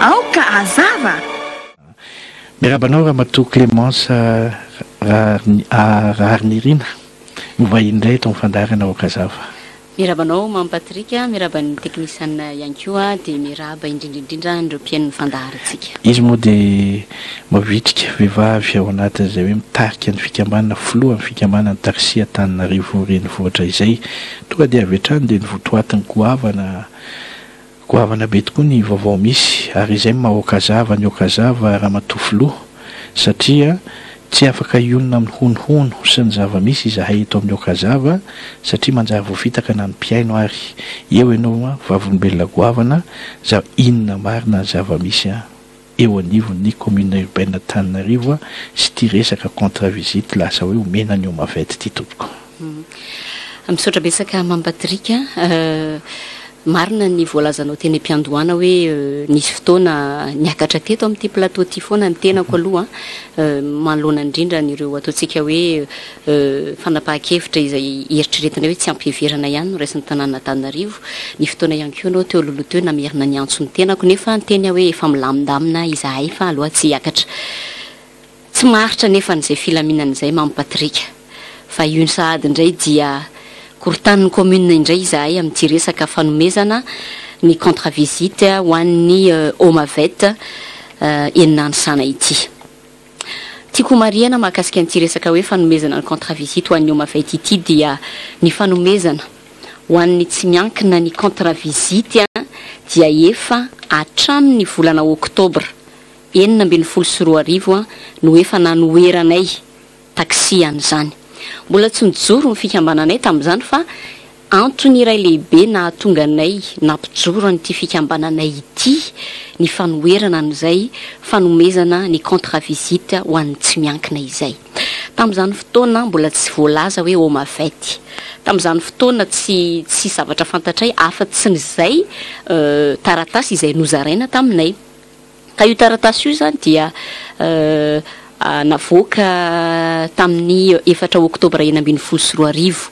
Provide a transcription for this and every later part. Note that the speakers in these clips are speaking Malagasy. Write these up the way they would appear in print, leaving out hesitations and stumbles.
Aoka Hazava. Mirabanao ramatoa Clémence Raharinirina mivahiny indray eto amin'ny fandarana Aoka Hazava. Mirabanao Mam Patrika, miraban'ny teknisiana ihany koa dia miraba indrindrindrindra ireo mpiain'ny fandaharantsika. Izy moa dia mavitrika vehivavy ao anatin'izay hoe mitarika ny fikambanana filohan'ny fikambanana ny Tarsia Antananarivo renivohitra izay tonga dia avy hatrany dia nivotoatiny goavana be tokoa ny vaovao misy ary izay maha-Aoka Hazava ny Aoka Hazava ramatoa filoha satria tsy afaka ionona amin'ny honohono sy ny zava-misy izahay eto amin'ny Aoka Hazava satria manjary voafitaka na ny mpiaino ary eo ianao vavolombelona goavana za inona marina ny zava-misy eo anivon'ny commune urbaine Antananarivo sy ty resaka contre-visite lasa hoe omena ny Omavet ty tompoko. Misaotra betsaka Mam Patrika, marina ny voalazanao teny am-piandohana hoe nisy fotoana niakatra teto amin'ity plateau ty foana ny tenako aloha manoloana indrindra n'ireo ataontsika hoe fanapahan-kevitra izay eritreretina hoe tsy ampiheverana ihany no raisin'ny tanàna Antananarivo. Ny fotoana ihany koa anao teo alohaloha teo namerina ny antso ny tenako nefa ny teny hoe efa milamindamina izahay fa aloha tsy hiakatra. Tsy maharitra nefa n'izay filaminana izay Mam Patrika fa io ny sahady indray dia kortanin'ny commune indray izahay amin'ity resaka fanomezana ny contre-visite ho an'ny Omavet enina nisana ity. Tiako marihana mahakasika an'ity resaka hoe fanomezana ny contre-visite ho an'ny Omavet ity dia ny fanomezana ho an'ny tsy miankina ny contre-visite dia efa hatramin'ny volana Oktobra 2024 no efa nanoeranay taksi an'izany. Mbola tsy nijoro ny fikambananay tamin'izany fa antony iray lehibe nahatonga anay nampijoro an'ity fikambananay ity ny fanoerana an'izay fanomezana ny contre-visite ho an'ny tsy miankina izay. Tamin'izany fotoana mbola tsy voalaza hoe Omavet. Tamin'izany fotoana tsy zavatra fantatray afa-tsy n'izay taratasy izay nozaraina taminay. Ka io taratasy io zany dia navoaka tamin'ny 4 Oktobra 2024.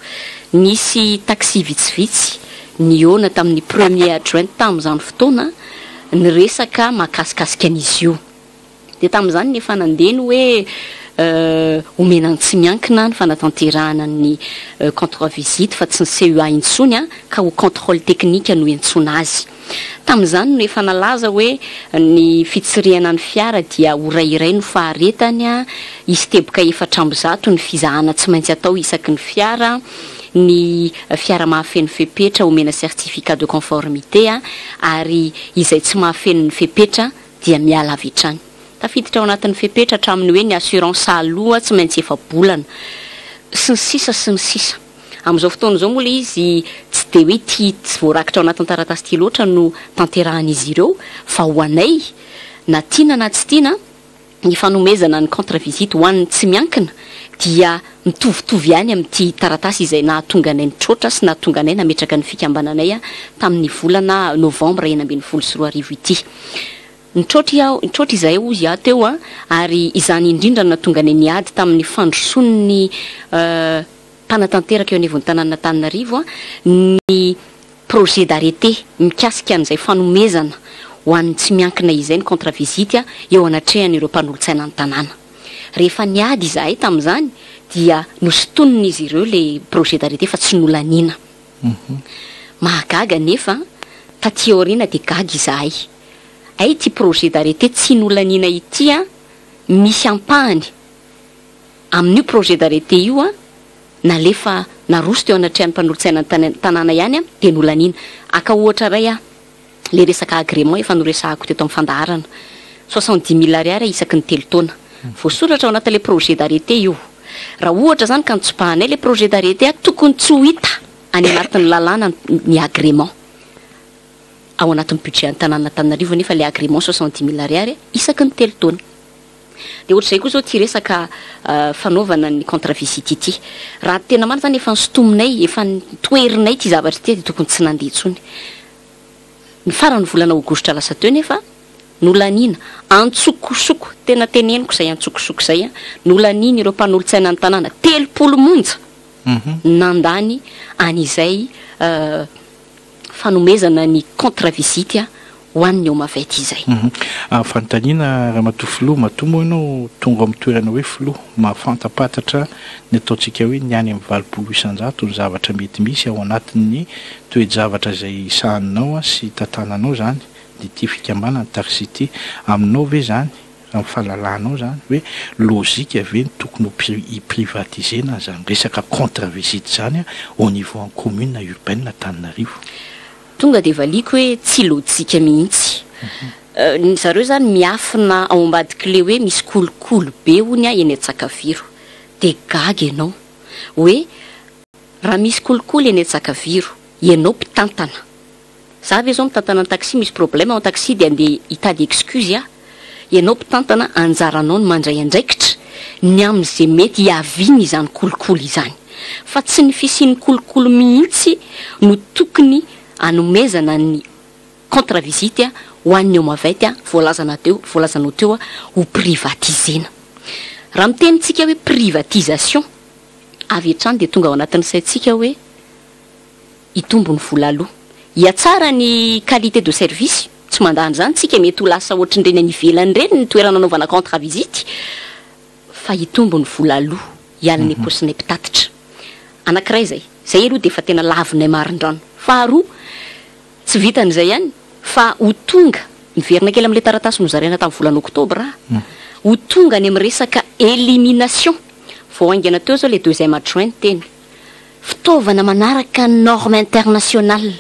Nisy taksi vitsivitsy niona tamin'ny 1er Juin tamin'izany fotoana ny resaka mahakasikasika an'izy io. Dia tamin'izany nefa nandeny hoe omenany tsy miankina ny fanatanterahana ny contre-visite fa tsy ny CEA intsony ka ho contrôle technique no entsona azy. Tamin'izany no efa nalaza hoe ny fitsiriana ny fiara dia orairay no faharetany izy teboka 400 ny fizahana tsy maintsy atao isaky ny fiara, ny fiara mahafeno fepetra omena certificat de conformité ary izay tsy mahafeno ny fepetra dia miala avy hatrany. Tafiditra ao anatin'ny fepetra hatramin'ny hoe ny assurance aloha tsy maintsy efa bolana sy ny sisa. Amin'izao fotoana izao moa izy tsy dia hoe tsy voarakitra ao anatin'ny taratasy ty loatra no tanterahan'izy ireo fa ho anay na tiana na tsy tiana ny fanomezana ny contre-visite ho an'ny tsy miankina dia mitovitovy ihany amin'ity taratasy izay nahatonga anay nitrotra sy nahatonga anay nametraka ny fikambananay tamin'ny volana Novambra 2024 ity. Nitrotra izay ozy teo ary izany indrindra nahatonga anay niady tamin'ny fandroson'ny mpanatanteraka eo anivon'ny tanàna Antananarivo ny projet d'arrêté mikasika an'izay fanomezana ho an'ny tsy miankina izay ny contre-visite eo anatrehan'ireo mpanolotsaina ny tanàna. Rehefa niady izahay tamin'izany dia nosotonon'izy ireo le projet d'arrêté fa tsy nolaniana. Mahagaga nefa taty aoriana dia gaga izahay. Ay ty projet d'arrêté tsy nolaniana ity misy ampahany amin'io projet d'arrêté io nalefa naroso teo anatrehan'ny mpanolotsaina tanàna ihany dia nolaniana. Aka ohatra ray le resaka agrément efa noresahako teto amin'ny fandaharana 70 000 ariary isaky ny 3 taona. Voasoratra ao anatin'le projet d'arrêté io. Raha ohatra zany ka nitsopahanay le projet d'arrêté tokony tsy ho hita any anatin'ny lalàna ny agrément. Ao anatin'ny budget an-tanàna Antananarivo nefa le agrément 70 000 ariary isaky ny 3 taona. Dia ohatr'izay koa zao ty resaka fanaovana ny contre-visite ity. Raha tena marina zany efa nisotominay, efa nitoerinay ty zavatra ty dia tokony tsy nandeha intsony. Ny farany volana Aogositra lasa teo nefa nolaniana antsokosoko tena teneniko izay antsokosoko izay nolaniana ireo mpanolotsaina ny tanàna 30 monja nandany an'izay fanomezana ny contre-visite ho an'ny Omavet izay. Fanontaniana raha matoa filoha matoa moa ianao tonga amin'ny toerana hoe filoha mahafantapatatra ny ataontsika hoe ny any amin'ny 80 isan-jato ny zavatra mety misy ao anatin'ny toe-javatra izay sahaninao sy tantananao zany dia ity fikambanana taxi aminao ve zany amin'ny fahalalanao zany hoe lôzika ve ny tokony hiprivatisena zany resaka contre-visite zany au niveau en commune urbaine Antananarivo. Tonga dia valiko hoe tsy lôjika mihitsy. Zareo zany miafina ao ambadiky le hoe misy kolokolo be hony eny Antsakaviro dia gaga ianao hoe raha misy kolokolo eny Antsakaviro ianao mpitantana. Za ve zao mitantana ny taxi misy problème ao taxi dia andeha hitady excuse ianao mpitantana anjaranao ny mandray andraikitra ny amin'izay mety hiaviny izany kolokolo izany fa tsy ny fisian'ny kolokolo mihitsy no tokony anomezana ny contre-visite ho an'ny Omavet voalazanao teo ho privatisena. Raha mitenitsika hoe privatisation avy hatrany dia tonga ao anatin'ny saintsika hoe hitombo ny vola aloha, hiatsara ny qualité de service. Tsy mandany zany tsika mety ho lasa ohatrin'ireny any ivelany ireny ny toerana anaovana contre-visite fa hitombo ny vola aloha hialany paosinay mpitatitra. Anankiray zay aloha dia efa tena lavinay marindrano. Faharoa tsy vitan'izay ihany fa ho tonga niverina kely amin'ilay taratasy nozaraina tamin'ny volana oktobra ho tonga any amin'ny resaka élimination vao aingana teo zao le 2e adjoint teny fitaovana manaraka norme internationale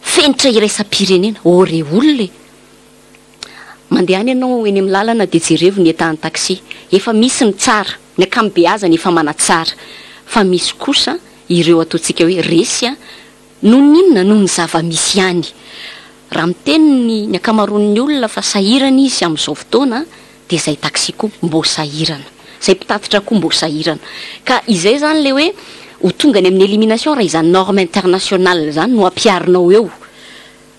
fenitra iraisam-pirenena ore olona mandeha any ianao eny amin'ny lalana dia jerevo ny etahan'ny taxi efa misy ny tsara ny akambeazany efa manatsara fa misy kosa ireo ataontsika hoe resy noho ny zava-misy ihany. Raha miteny ny akamaroan'ny olona fa sahirana izy amin'izao fotoana dia izay taxi koa mbo sahirana, izay mpitatitra koa mbo sahirana. Ka izay zany le hoe ho tonga ny amin'ny élimination raha izany norme internationale zany no ampiarinao eo.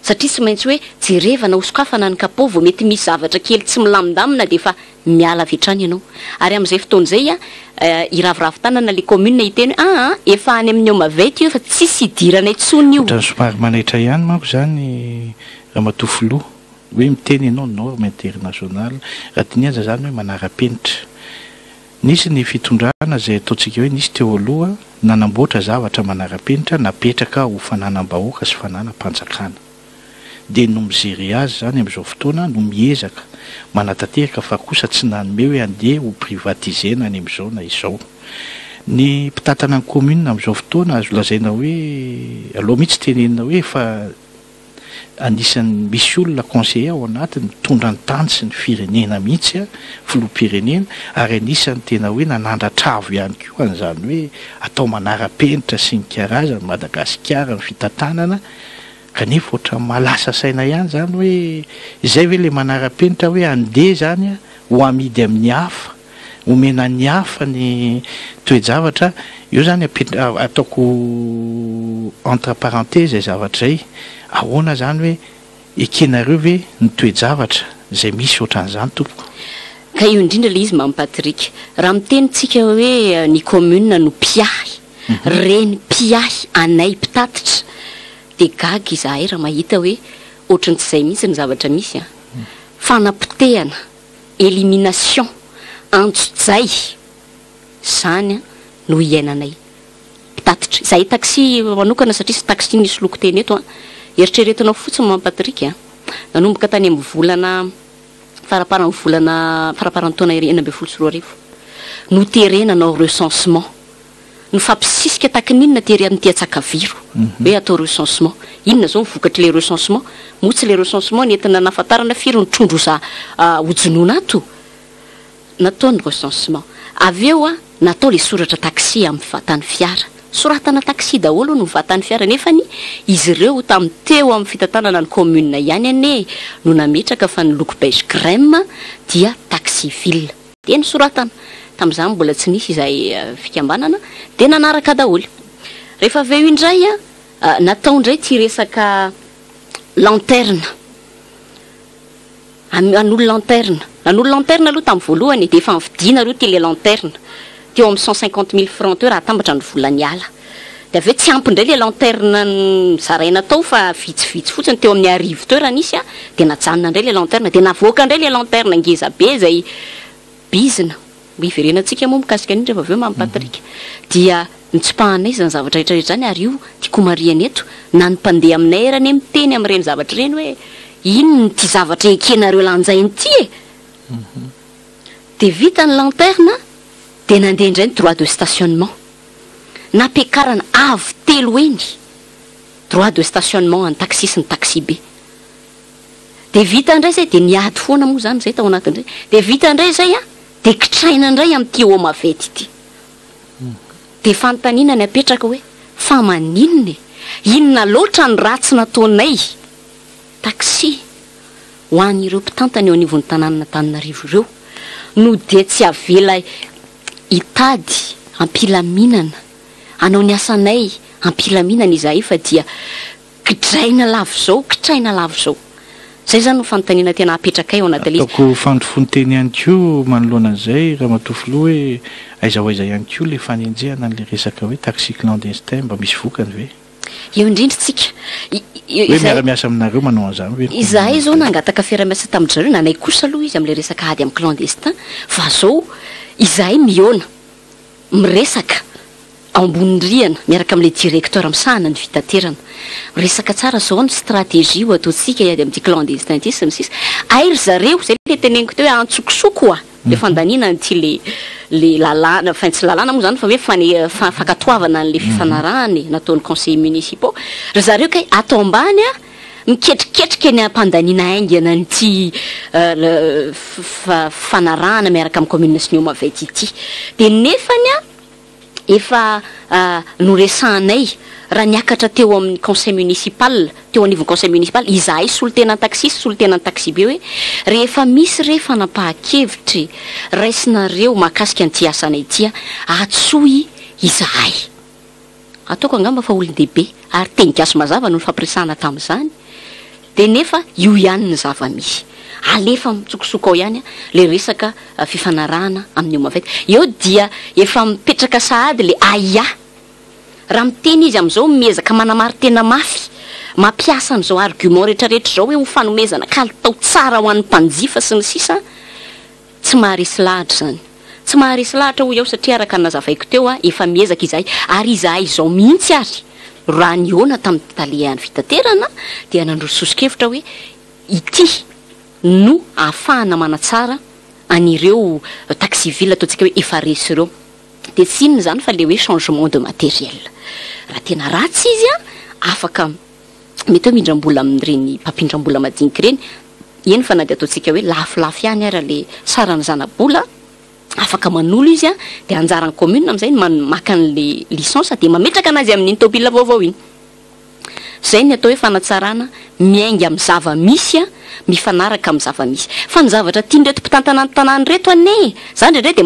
Satria tsy maintsy hoe jerevana hosokafana ny kapao vao mety misy zavatra kely tsy milamindamina dia efa miala avy hatrany ianao. Ary amin'izay fotoan'izay iraviravin-tanana le commune hiteny efa any amin'ny Omavet io fa tsisy hidirana intsony io. Ohatran'ny somary manaitra ihany manko zany raha matoa filoha hoe miteny ianao norme internationale raha tiniaza zany hoe manara-penitra. Nisy ny fitondrana izay ataontsika hoe nisy teo aloha nanamboatra zavatra manara-penitra napetraka ho fananam-bahoaka sy fananam-panjakana. Dia no mijery azy zany amin'izao fotoana no miezaka manatanteraka fa kosa tsy nanome hoe andeha ho privatisena any amin'izao na izao. Ny mpitantana ny commune amin'izao fotoana azo lazaina hoe aloha mihitsy tenenina hoe fa anisan'ny misy olona conseiller ao anatiny mitondra ny tany sy ny firenena mihitsy filoham-pirenena ary anisan'ny tena hoe nanandratravo ihany koa an'izany hoe atao manara-penitra sy ny karazany Madagasikara ny fitantanana kanefa ohatran'ny malasa saina ihany zany hoe izay ve le manara-penitra hoe andeha zany ho amidy amin'ny hafa omena ny hafa ny toe-javatra io zany ataoko entre parenthèse izay zavatra izay ahoana zany hoe ekenareo ve ny toe-javatra izay misy ohatran'izany tompoko. Ka io indrindra le izy mampatrika raha mitenitsika hoe ny commune no piahy reny piahy anay mpitatitra dia gaga izahay raha mahita hoe ohatran'ny tsy izay mihitsy ny zavatra misy fanapotehana élimination antso-jay zany no hiainanay mpitatitra. Izahay taxi manokana satria sy taxi nisy loko teny eto eritreretinao fotsiny mampatrika nanomboka tany amin'ny volana faraparan'ny taona 2024 no terenanao recensement no fampisisika takininona tery amin'ny Antsakaviro hoe atao recensement. Inona zao mivokatra le recensement motsy le recensement nentina nafatarana firy ny trondro hojonoana ato natao ny recensement avy eo natao le soratra taxi amin'ny vatany fiara soratana taxi daholo no vatany fiara nefany izy ireo tamin'ny teo amin'ny fitantanana ny commune ihany ane no nametraka fa ny loko beige crème dia taxi ville dia ny soratana tamin'izany mbola tsy nisy izay fikambanana dia nanaraka daholo. Rehefa avy eo indray natao indray ty resaka lanterne an'olo lanterne aloha tamin'ny voalohany dia efa nividiana aloha ty le lanterne teo amin'ny 150 000 francs teo raha tambatra ny volany ala de aveo tsy ampy indray le lanterne zaraina tao fa vitsivitsy fotsiny teo amin'ny arivo teo raha nisy a de najanona indray le lanterne de navoaka indray le lanterne ngeza be zay bizina iverenantsika moa mikasika an'iny rehefa aveo mampatrika dia nitspahanay zany zavatra rehetrarehetra zany ary io tiako mariana eto na ny mpandeha aminay erany miteny amin'ireny zavatra ireny hoe inony ty zavatra ekenareo lanjainy ty e de vita ny lanterne de nandeha indray ny droit de stationnement nampiakarana avy telo eny droit de stationnement any taxi sy ny taxi be de vita indray zay de niady foana moa zany zay tao anatin'izay de vita indray zay a de kitraina indray amin'ity Omavet ity de fanontaniana ny apetraka hoe fa maninona inona loatra ny ratsy nataonay taxi ho an'ireo mpitantana eo anivon'ny tanàna Antananarivo ireo no de tsy avela hitady ampilaminana anao ny asanay ampilaminana izahay fa dia kitraina lavo zao zay zany no fanontaniana tena apetraka eo anaty ilay ataoko fandofonteny ihany koa manoloana an'izay raha matofilo hoe aiza ihany koa le fanenjehana n'le resaka hoe taxi clandestin mba misy vokany ve eo indrindritsika hoe miara-miasa aminareo manao an'izany hoe izahay zao nangataka fiara-miasa tamin-jareo nanay kosa aloha izy amin'le resaka ady amin'ny clandestin fa zao izahay miona miresaka ambonindriana miaraka amin'le directeur misahana ny fitaterana resaka tsara zao ny stratégie ho ataontsika ady amin'ity clandestin ity sy ny sisa airy zareo zay le teneniko teo hoe antsokosoko a le fandaniana n'ity le lalàna enfin tsy lalàna moa zany fa hoe fankatoavana n'le fifanarahany nataon'ny conseil municipaux ry zareo kay atao ambany a miketriketrika ny ampandaniana aingana n'ity fanarahana miaraka amin'ny commune sy ny Omavet ity de nefany a efa noresanay raha niakatra teo amin'ny conseil municipal teo anivon'ny conseil municipal izahay solotena taxi solotena taxi be hoe rehefa misy rehefa napaha-kevitry raisinareo mahakasika an'ity asanay ity atsoy izahay ataoko angamba fa olon-dehibe ary teny-gaso mazava no fampiresahana tamin'izany de nefa io ihany ny zava-misy alefa mitsokosoko ao ihany le resaka fifanarahana amin'ny Omavet eo dia efa mipetraka sahady le aia raha miteny izy am'izao miezaka manamary tena mafy mampiasa an'izao argument rehetrarehetra zao hoe ho fanomezana kalitao tsara ho an'ny mpanjifa sy ny sisa tsy maharesy lahatra zany tsy maharesy lahatra ho eo satria araka ny nazavaiko teo efa miezaka izahay ary izahay izao mihitsy ary raha niona tamin'ny talehan'ny fitaterana dia nandrososikevitra hoe ity no ahafahana manatsara an'ireo taxi ville ataontsika hoe efa resy ireo de tsy inona zany fa le hoe changement de matériel raha tena ratsy izy afaka mety hoe mindrambola amin'ireny mpampindrambola madinika ireny eny fa na de ataontsika hoe lafilafy ihany ara le sarany zanabola afaka manolo izy de anjaran'ny commune amin'izay maka an'le licence de mametraka anazy amin'iny tobila vaovao iny zay ny atao hoe fanatsarana miainga amin'ny zava-misy mifanaraka amin'ny zava-misy fa ny zavatra tiandreto mpitantana ny tanàny reto ane zany indray de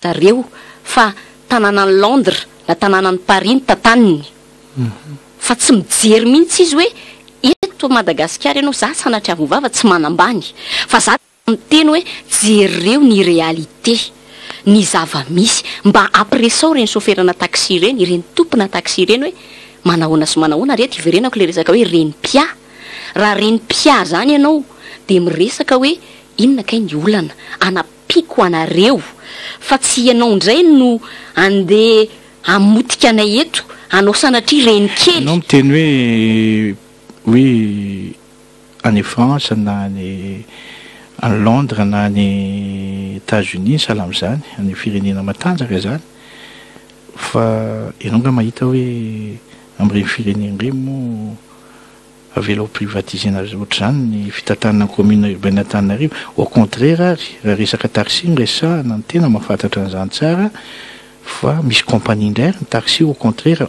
zareo fa tanàna ny Londres na tanàna ny Paris ny tataniny fa tsy mijery mihitsy izy hoe eto Madagasikara ianao za sanatriavy vava tsy manambany fa za miteny hoe jereo ny réalité ny zava-misy mba apresao reny soferana taxi reny ireny tompona taxi reny hoe manahoana sy manahoana reto iverenako le resaka hoe reny-pia raha reny-pia zany ianao de miresaka hoe inona kay ny olana anapiko anareo fa tsy ianao indray no andeha amotika anay eto anao sanatria reny kely anao miteny hoe any France na any Londres na any États-Unis salam'izany any firenena matanjaka zany fa ianao nga mahita hoe amin'ireny firenena ireny moa avela ho privatisena ohatr'izany ny fitantanana commune urbaine Antananarivo au contraire ary raha resaka taxi ny resahana ny tena mahafantatra an'izany tsara fa misy compagnie indray ny taxi au contraire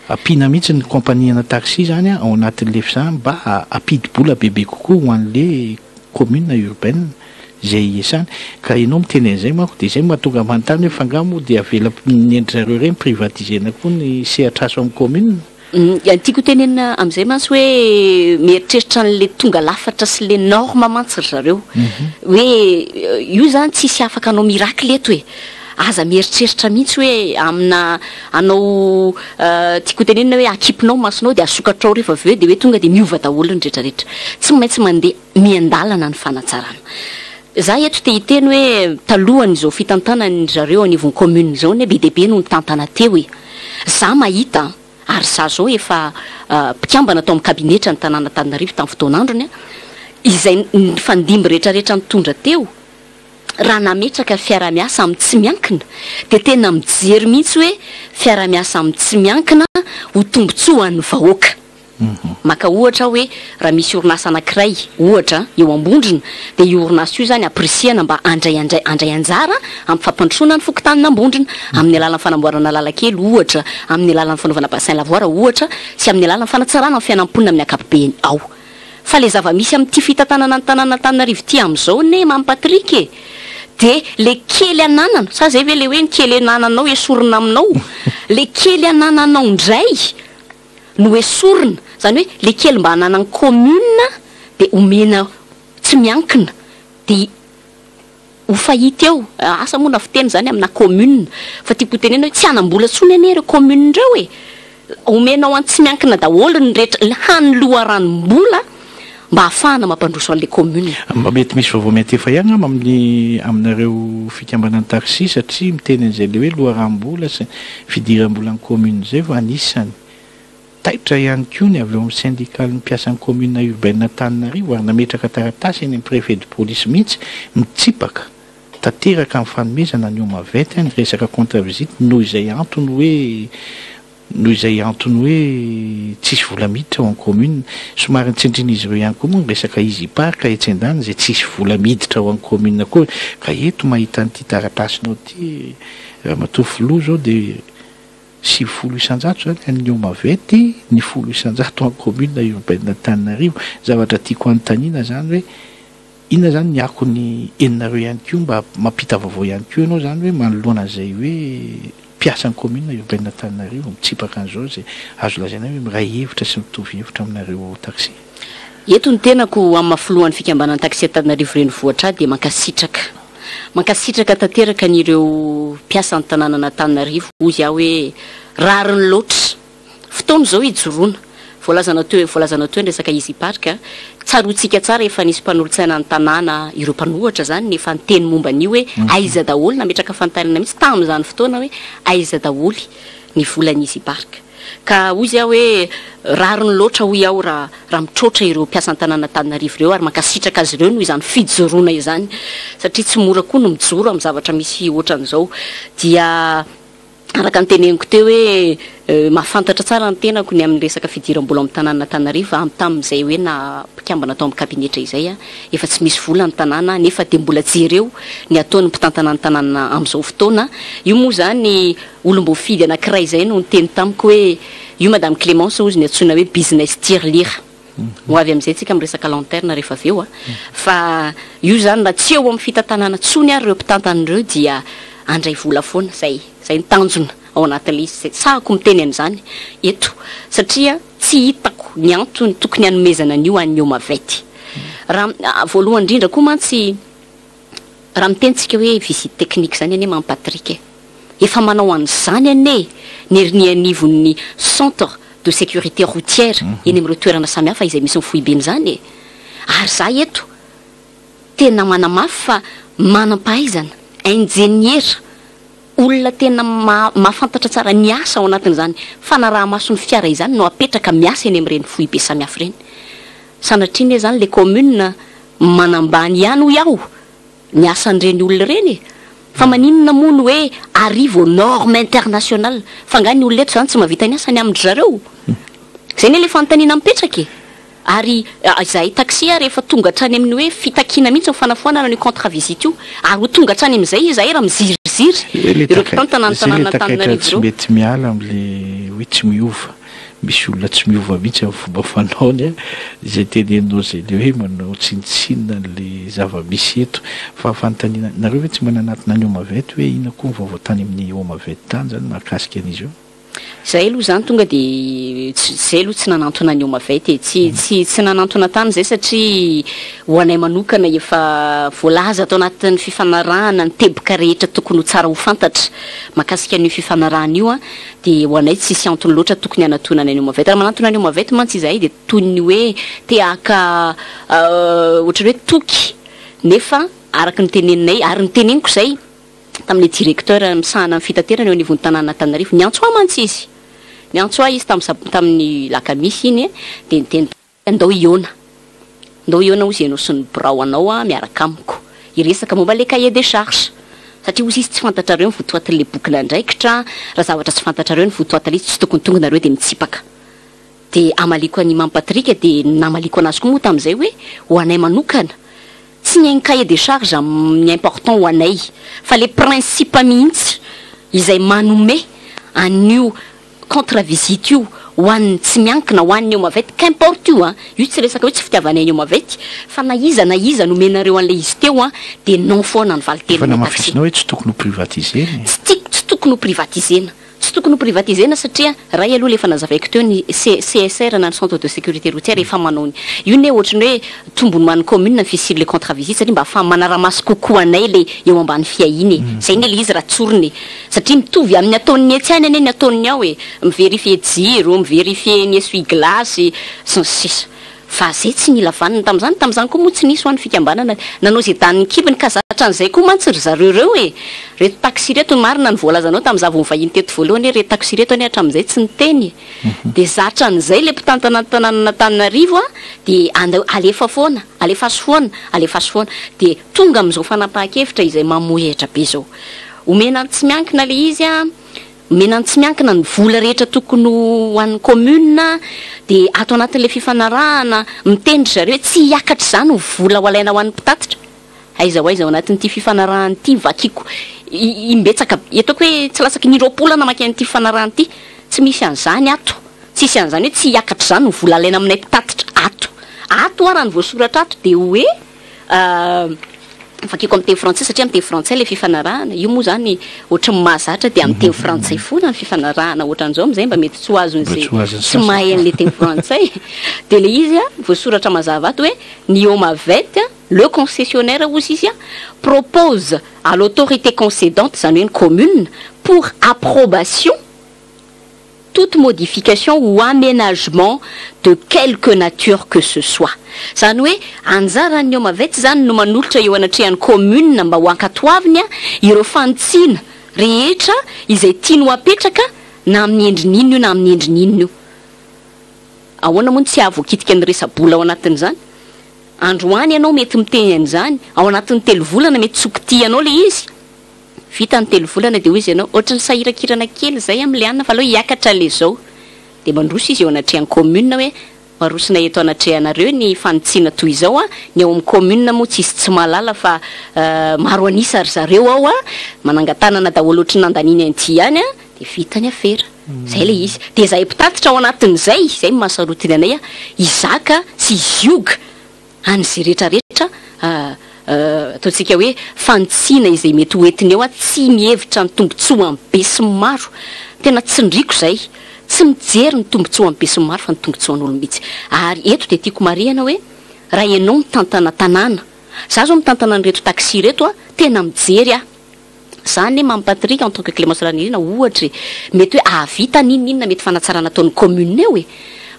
ampina mihitsy ny compagnie na taxi zany ao anatin'le fizany mba apidibola bebe kokoa ho an'le commune urbaine zay iesany ka ianao miteny an'izay manko de zay mahatonga manontany hoe fangamo de avela nyendry zareo reny privatisena koa ny sehatraso amin'ny commune tiako tenena amin'izay mantsy hoe mieritreritra n'le tonga lafatra sy le norme mantsy ry zareo hoe io zany tsisy afaka anao miracle eto hoe aza mieritreritra mihitsy hoe amina anao tiako tenenina hoe akipinao masonao dia asokatrao rehefa avy eo dia hoe tonga dia miova daholo ny rehetrarehetra tsy maintsy mandeha miandalana ny fanatsarana za eto te hiteny hoe talohany izao fitantanany zareo anivon'ny commune zao ne be deaibe no nitantana teo e za mahita ary za zao efa mpikambana atao amin'ny kabinetra ny tanàna Antananarivo tamin'ny fotoan'androny izay ny fandimby rehetrarehetra nitondra teo raha nametraka fiara-miasa amin'ny tsy miankina dia tena mijery mihitsy hoe fiara-miasa amin'ny tsy miankina ho tombontsoa ny vahoaka maka ohatra hoe raha misy orinasa anankiray ohatra eo ambondrona dia io orinasa io zany apresiana mba andray anjara amin'ny fampandrosoana ny fokotanina ambondrona amin'ny alalan'ny fanamboarana lalan-kely ohatra amin'ny alalan'ny fanaovana bassin lavoara ohatra sy amin'ny alalan'ny fanatsarana amin'ny fianam-ponina amin'ny ankapobeny ao fa le zava-misy amin'ity fitantanana ny tanàna Antananarivo ity amin'izao ne mampatrika e dia le kely ananana sa zay ve le hoe ny kely anananao esorina aminao le kely anananao ndray no esorina zany hoe le kely mba ananany commune dia omena tsy miankina dia ho fahita eo asa moa na fiteny zany amina commune fa tiako tenena hoe tsy anam-bola tsony ane ireo commune ndreo e omenao an tsy miankina daholo ny rehetra hany loharanom-bola mba hafahana mampandroso an'le commune mba mety misy vaovao mety efa ihany aminareo fikambana ny taxi satria miteny an'izay le hoe loharanom-bola sy fidiram-bola ny commune zay fa anisany taitra ihany koa ny avy eo amin'ny syndical ny mpiasan'ny commune urbaine Antananarivo ary nametraka taratasy eny amin'ny préfet de police mihitsy mitsipaka tanteraka amin'ny fanomezana ny Omavet ny resaka contre-visite noho izay antony hoe tsisy vola miditra ao amin'ny commune somary nitsindrin'izy ireo ihany koa moa ny resaka izy parka etsy-andany izay tsisy vola miditra ao amin'ny commune koa ka eto mahita n'ity taratasinao ty ramatoa filoha zao dia 50 isan-jato zany amin'ny Omavet ny 10 isan-jato amin'ny commune urbaine Antananarivo zavatra tiako anontaniana zany hoe inona zany ny akony eninareo ihany koa mba mampita vaovao ihany koa ianao zany hoe manoloana an'izay hoe mpiasa ny commune urbaine Antananarivo mitsipaka an'izao zay azo lazaina hoe miray hevitra sy mitovy hevitra aminareo taxi eto ny tenako amin'ny mafoloan'ny fikambanan'ny taxi Antananarivo renivohitra dia mankasitraka tanteraka an'ireo mpiasa ny tanànana Antananarivo ozy aho hoe rariny loatra fotoana zao hijoroana voalazana teo ny resaka izy parka tsarotsika tsara efa nisy mpanolotsaina ny tanàna ireo mpanohatra zany nefa niteny momba an'io hoe aiza daholo nametraka fantarina mihitsy tamin'izany fotoana hoe aiza daholo ny volan'izy parka ka ozy aho hoe rariny loatra hoy aho raha mitroatra ireo mpiasa ny tanàna Antananarivo ireo ary mankasitraka azy ireo noho izany fijoroana izany satria tsy mora koa no mijoro amin'ny zavatra misy ohatran'izao dia araka ny teneniko teo hoe mahafantatra tsara ny tenako ny amin'ny resaka fidiram-bola amin'ny tanàna Antananarivo amin'ny tamin'izay hoe na mpikambana atao amin'ny kabinetra izay efa tsy misy vola ny tanàna nefa dia mbola jereo ny ataony mpitantana ny tanàna amin'izao fotoana io moa zany olom-boafidy anankiray izay no niteny tamiko hoe io madame Clémence ozy ny antsoina hoe business tirelire ho avy amin'izay tsika amin'ny resaka lanterne rehefa avy eo fa io zany na tsy eo amin'ny fitantanana tsony ary ireo mpitantan'ireo dia andray vola foana zay nitanjona ao anatin'le izy sahako miteny an'izany eto satria tsy hitako ny antony tokony hanomezana an'io an'ny Omavet raha voalohany indrindra koa mantsy raha mitentsika hoe visite technique zany ane mampatrika efa manao an'izany ane ny anivon'ny centre de sécurité routière eny amin'ireo toerana samihafa izay misy mifohibeny zany ary za eto tena manamafy fa manam-pahaizana ingénieur olona tena mahafantatra tsara ny asa ao anatin'izany fanaraha mason'ny fiara izany no apetraka miasa eny amin'ireny fohibe samihafa ireny sanatria ne zany le commune manambany ihany ho iaho ny asan'ireny olona ireny fa maninona moa ny hoe arrive aux normes internationales fa nga ny olona eto zany tsy mahavita ny asany amin'ny zareo zay ne le fanontaniana mipetraka ary zahay taxi rehefa tonga hatrany amin'ny hoe fitakiana mihitsy ny fanafoanana ny contre-visite io ary ho tonga hatrany amin'izay zahay raha miziriziry ireo mpitantana ny tanàna Antananarivo tsy mety miala amin'le hoe tsy miova misy olona tsy miova mihitsy amin'ny fomba fanaony izay tenenao zay le hoe manao tsinitsinina n'le zava-misy eto fa fanontaniana nareo hoe tsy mananatina ny Omavet hoe ina koa ny vaovao tany amin'ny Omavet tany zany mahakasika an'izy io Zay aloha zany tonga de zay aloha tsy nanantona ny Omavet tsy nanantona tany zay satria ho anay manokana efa voalaza tao anatin'ny fifanarahana ny teboka rehetra tokony ho tsara ho fantatra mahakasika an'io fifanarahana io de ho anay tsisy antony loatra tokony anatonana ny Omavet. Raha manantona ny Omavet mantsy izahay de toy ny hoe te aka ohatra hoe toky nefa araka ny teneninay ary ny teneniko zay tamin'le directeur misahana amin'ny fitaterana eo anivon'ny tanàna Antananarivo niantsoa mantsy izy niantsoa izy tamin'ny lakamisy iny de niteny andao iona ozy ianao sy ny birao anao miaraka amiko iresaka momba le cahier des charges satria ozy izy tsy fantatrareo ny votoatin'le boky andraikitra raha zavatra tsy fantatrareo ny votoatin'le izy tsy tokony tonga nareo de mitsipaka de amaliko any Imam Patrika de namaliko anazy koa moa tamin'izay hoe ho anay manokana tsy ny cahier des charges ny important ho anay fa le principe mihitsy izay manome an'io contre-visite io ho an'ny tsy miankina ho an'ny Omavet qu'importe io tsy resaka hoe tsy fitiavanay ny Omavet fa na iza nomenareo an'le izy teo de non foana ny valiteny fa namafisinao hoe tsy tokony ho privatisena tsy tokony ho privatisena tsy tokony ho privatisena satria raha aloha le efa nazavaiko teo ny CSR na ny centre de sécurité routière efa manao io ne ohatrany hoe tombony man'ny commune ny fisir le contre-visite satria mba afaha manaramaso kokoa anay le eo ambany fiahiny zay ne le izy raha tsorony satria mitovy amin'ny ataon'ny etsy any ane ny ataon'ny ao mivérifie jiro mivérifie ny essuie-glace sy ny sisa fa zay tsy mila vanina tam'zany koa moa tsy nisy ho an'ny fikambanana nanao zay daniny kibiny ka zatra an'izay koa mantsy ry zareo reo reto taxi reto marina ny voalazanao tamin'za vao mivahiny teto voalohany reto taxi reto any hatram'izay tsy niteny de zatra an'izay le mpitantana tanàna Antananarivo de alefa foana de tonga am'izao fanapahan-kevitra izay mamohitra be zao omena tsy miankina le izy omena tsy miankina ny vola rehetra tokony ho an'ny commune de ato anatin'le fifanarahana mitendry zareo tsy hiakatra zany ho vola ho alaina ho an'ny mpitatitra aiza ao anatin'ity fifanarahana ity vakiko imbetsaka etako hoe tsy lasaky ny roapolana maka an'ity fifanarahana ity tsy misy an'izany ato tsisy an'izany hoe tsy hiakatra zany ho vola alaina aminay mpitatitra ato raha ny voasoratra ato de hoe fakiko amin'ny teny frantsay satria amin'ny teny frantsay le fifanarahana io moa zany ohatran'ny mahazatra de amin'ny teny frantsay foana ny fifanarahana ohatran'izao am'izay mba mety tsy ho azon'izay tsy mahay an'le teny frantsay de le izy voasoratra mazava ato hoe ny Omavet le concessionnaire ozy izy propose à l'autorité concédante zany hoe ny commune pour approbation toute modification ou aménagement de quelque nature que ce soit. Zany hoe anjaran'ny Omavet zany no manolotra eo anatrehan'ny commune mba ho ankatoaviny ireo fantsina rehetra izay tiany ho apetraka na amin'ny endrin'inona io na amin'ny endrin'inona io. Ahoana moa tsy avokitika ny resa-bola ao anatin'izany? Androany ianao mety miteny an'izany, ao anatin'ny 3 volana mety sokitianao le izy. Vita ny 3 volana de ho izy ianao ohatrany sahirakirana kely zay am'le anna fa aloha hiakatra le zao de mandroso izy eo anatrehan'ny commune hoe marosina eto anatrehanareo ny fanitsina toy izao ny ao amin'ny commune moa tsy malala fa maro anisa ry zareo ao manangatanana daholo ohatry nandaniny anty ihany de vita ny afera zay le izy de zay mpitatitra ao anatin'izay zay mahasarotiny anay izaka sy izioga an'izay rehetrarehetra ataontsika hoe fantsina izay mety hoentiny eo tsy mihevitra ny tombontsoa amin'ny be sy maro tena tsindriko zay tsy mijery ny tombontsoa amin'ny be sy maro fa ny tombontsoan'olo mihitsy ary eto de tiako marihana hoe raha ianao mitantana tanàna za zao mitantana nyreto taxi reto tena mijery zany Imam Patrika en tant que Clémence Raharinirina ohatra mety hoe avita ninina mety fanatsarana ataon'ny commune eo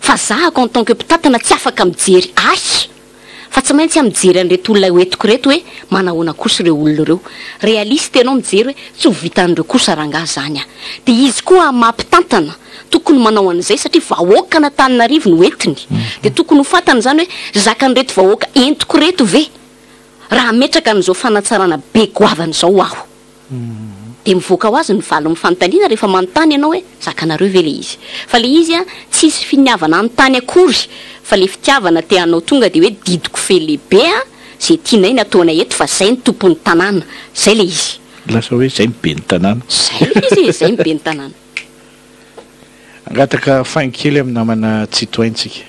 fa zahako en tant que mpitantana tsy afaka mijery fa tsy maintsy mijery an'ireto olona hoetiko reto hoe manahoana kosa ireo olona ireo réaliste ianao mijery hoe tsy ho vitan'ireo kosa rangaha zany de izy koa mampitantana tokony manao an'izay satria vahoaka na Antananarivo no entiny de tokony ho fantany zany hoe zakan'ireto vahoaka entiko reto ve raha metraka an'izao fanatsarana be goavana zao aho de mivoaka ho azy ny valo mifantaniana rehefa manontany ianao hoe zakanareo ve le izy fa le izy tsisy finiavana anontany akory fa le fitiavana te anao tonga de hoe didiko fe lehibe zay tianay ny ataonay eto fa zay ny tompon'ny tanàna zay le izy lasa hoe zay mibe ny tanàna zay le izy zay mibe ny tanàna angataka fainy kely amin'ny namana citoyentsika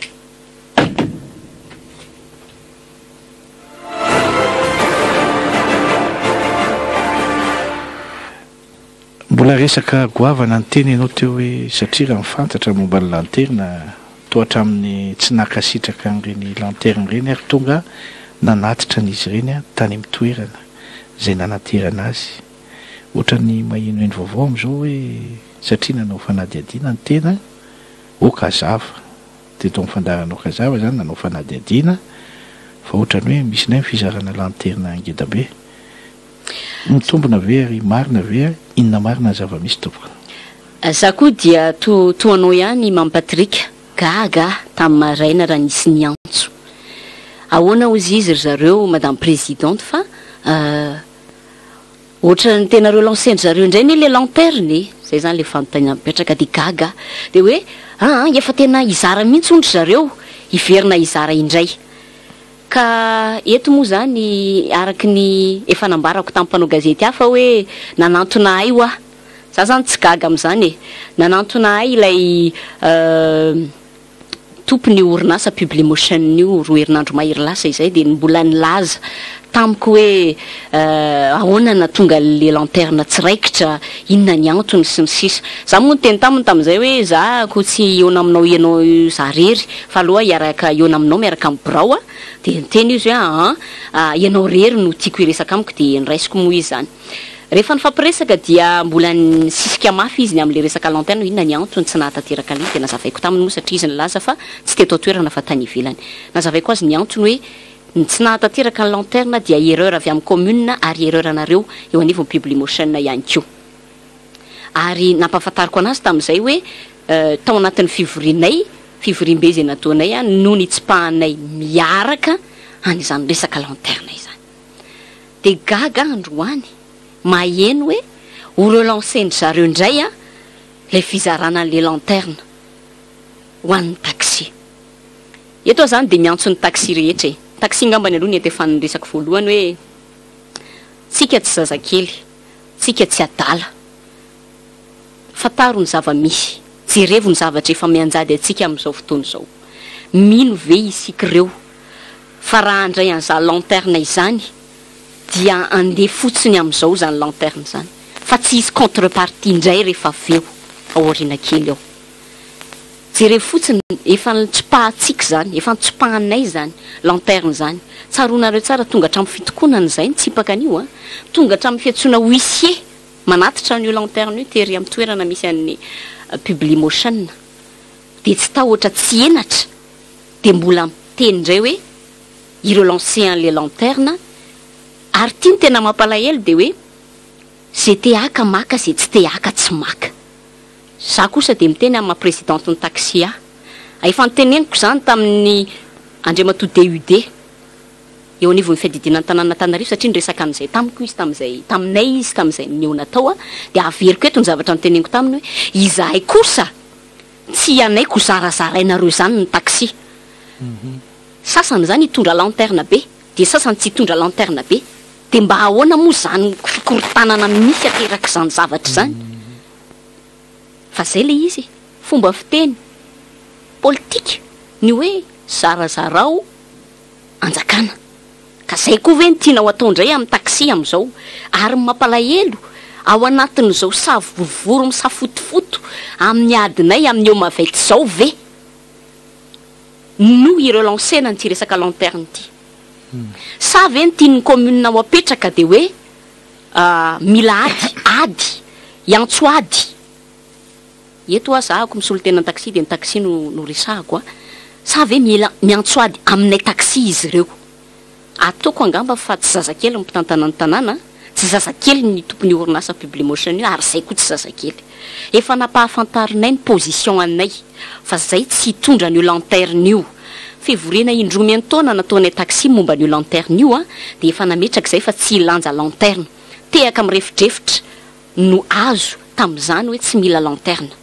mbola mbola resaka goavana ny teny ianao teo hoe satria raha mifantatra momba ny lanterna tohatra amin'ny tsy nakasitraka an'ireny lanterne ireny ary tonga nanatitra an'izy ireny tany amin'ny toerana izay nanaterana azy. Ohatra ny mahenoheno vaovao amin'izao hoe satria nanao fanadihadiana ny tena Aoka Hazava, teto amin'ny fandaharana Aoka Hazava izany nanao fanadihadiana fa ohatrany hoe misy nay fizarana lanterne angedabe. Mitombona ve ary marina ve inona marina zava-misy tompoko? Za koa dia toanao ihany Mampatrika gaga tamin'ny maraina raha nisy ny antso. Ahoana ozy izy ry zareo madame présidente fa ohatra ny tena relanceny zareo indray ny le lanterne zay zany le fanontaniana mipetraka di gaga de hoe efa tena izara mihitsy ondry zareo iverina izara indray. Ka eto moa zany araky ny efa nambarako tamin'ny mpanao gazety hafa hoe nanantona ay oa za zany tsy gaga amin'izany nanantona ay ilay tompony orinasa Publimotion io roa herinandro mahery lasa izay de mbola nilaza tamiko hoe ahoana na tonga le lanterne tsiraikitra inona ny antony sy ny sisa. Za moa teny taminy tamin'izay hoe za ko tsy eona aminao ianao za rery fa aloha iaraka eona aminao miaraka amin'ny birao de teny izy hoe ianao rery no tiako iresaka amiko de niraisiko moa izy zany. Rehefa nifampiresaka dia mbola sisika mafy izy ny amin'le resaka lanterne inona ny antony tsy nahatateraka an'iny de nazavaiko taminy moa satria izy nilaza fa tsy teto toerana fa tany ivelany. Nazavaiko azy ny antony hoe tsy nahatateraka ny lanterne dia erreur avy amin'ny commune ary erreur anareo eo anivon'ny Publimotion ihany koa. Ary nampahafantariko anazy tamin'izay hoe tao anatin'ny fivoriam-be izay nataonay no ny tsipahanay miaraka an'izany resaka lanterne izany. De gaga androany maheno hoe ho relanceny zareo indray le fizarana an'le lanterne ho an'ny taxi. Eto zany de miantso ny taxi rehetra taxi ngambany aloha ny efa niresaka voalohany hoe tsika tsy zazakely, tsika tsy adala, fataro ny zava-misy, jerevo ny zavatra efa mianjady atsika amin'izao fotoana izao. Mino ve isikreo fa raha andray an'izany lanterne izany dia andeha fotsiny amin'izao zany lanterne zany fa tsy isy contrepartie indray rehefa aveo aoriana kely ao. Jerevo fotsiny efa nitsipahatsika zany, efa nitsipahanay zany lanterne zany. Tsaronareo tsara tonga hatramin'ny fitokonana izay nitsipaka an'io tonga hatramin'ny fiantsoana huissier manatitra an'io lanterne io tery amin'ny toerana misy an'ny Publimotion de tsy tahotra tsy enatra de mbola miteny indray hoe irelancer an'le lanterne ary tia ny tena mampalahelo de hoe zay te aka maka zay tsy te aka tsy maka. Za kosa de miteny amin'ny présidente ny taxi efa niteneniko zany tamin'ny Andriamatoa DUD eo anivon'ny fiadidinan'ny tanàna Antananarivo satria niresaka an'izay tamiko izy taminay izy tamin'izay neo natao de averiko eto ny zavatra niteneniko taminy hoe izahay kosa tsy anayko zarazarainareo zany ny taxi. Sasany zany hitondra lanterne be de sasany tsy hitondra lanterne be de mba ahoana moa zany fikorotanana misy ateraka zany zavatra zany. Fa zay le izy fomba fiteny politika ny hoe zarazarao anjakana. Ka zay koa ve ny tianao atao indray amin'ny taxi amin'izao ary mampalahelo ao anatin'izao savovoro misafotofoto amin'ny adinay amin'ny Omavet zao ve no irelancena ny ty resaka lanterne ty. Sa ve ny tian'ny commune ao apetraka de hoe mila ady iantso ady. Eto zahako misolo tena taxi de ny taxi no resahako sa ve miantso ady aminay taxi izy ireo. Ataoko angamba fa tsy zazakely mpitantanany tanàna tsy zazakely ny tompony orinasa Publimotion io ary zay koa tsy zazakely. Efa napahafantarinay ny position anay fa zay tsy hitondra an'io lanterne io. Fivoriana indroa miantaona nataonay taxi momba an'io lanterne io de efa nametraka zay fa tsy ilanja lanterne. Tehaka mirefidrefitra no azo tamin'izany hoe tsy mila lanterne.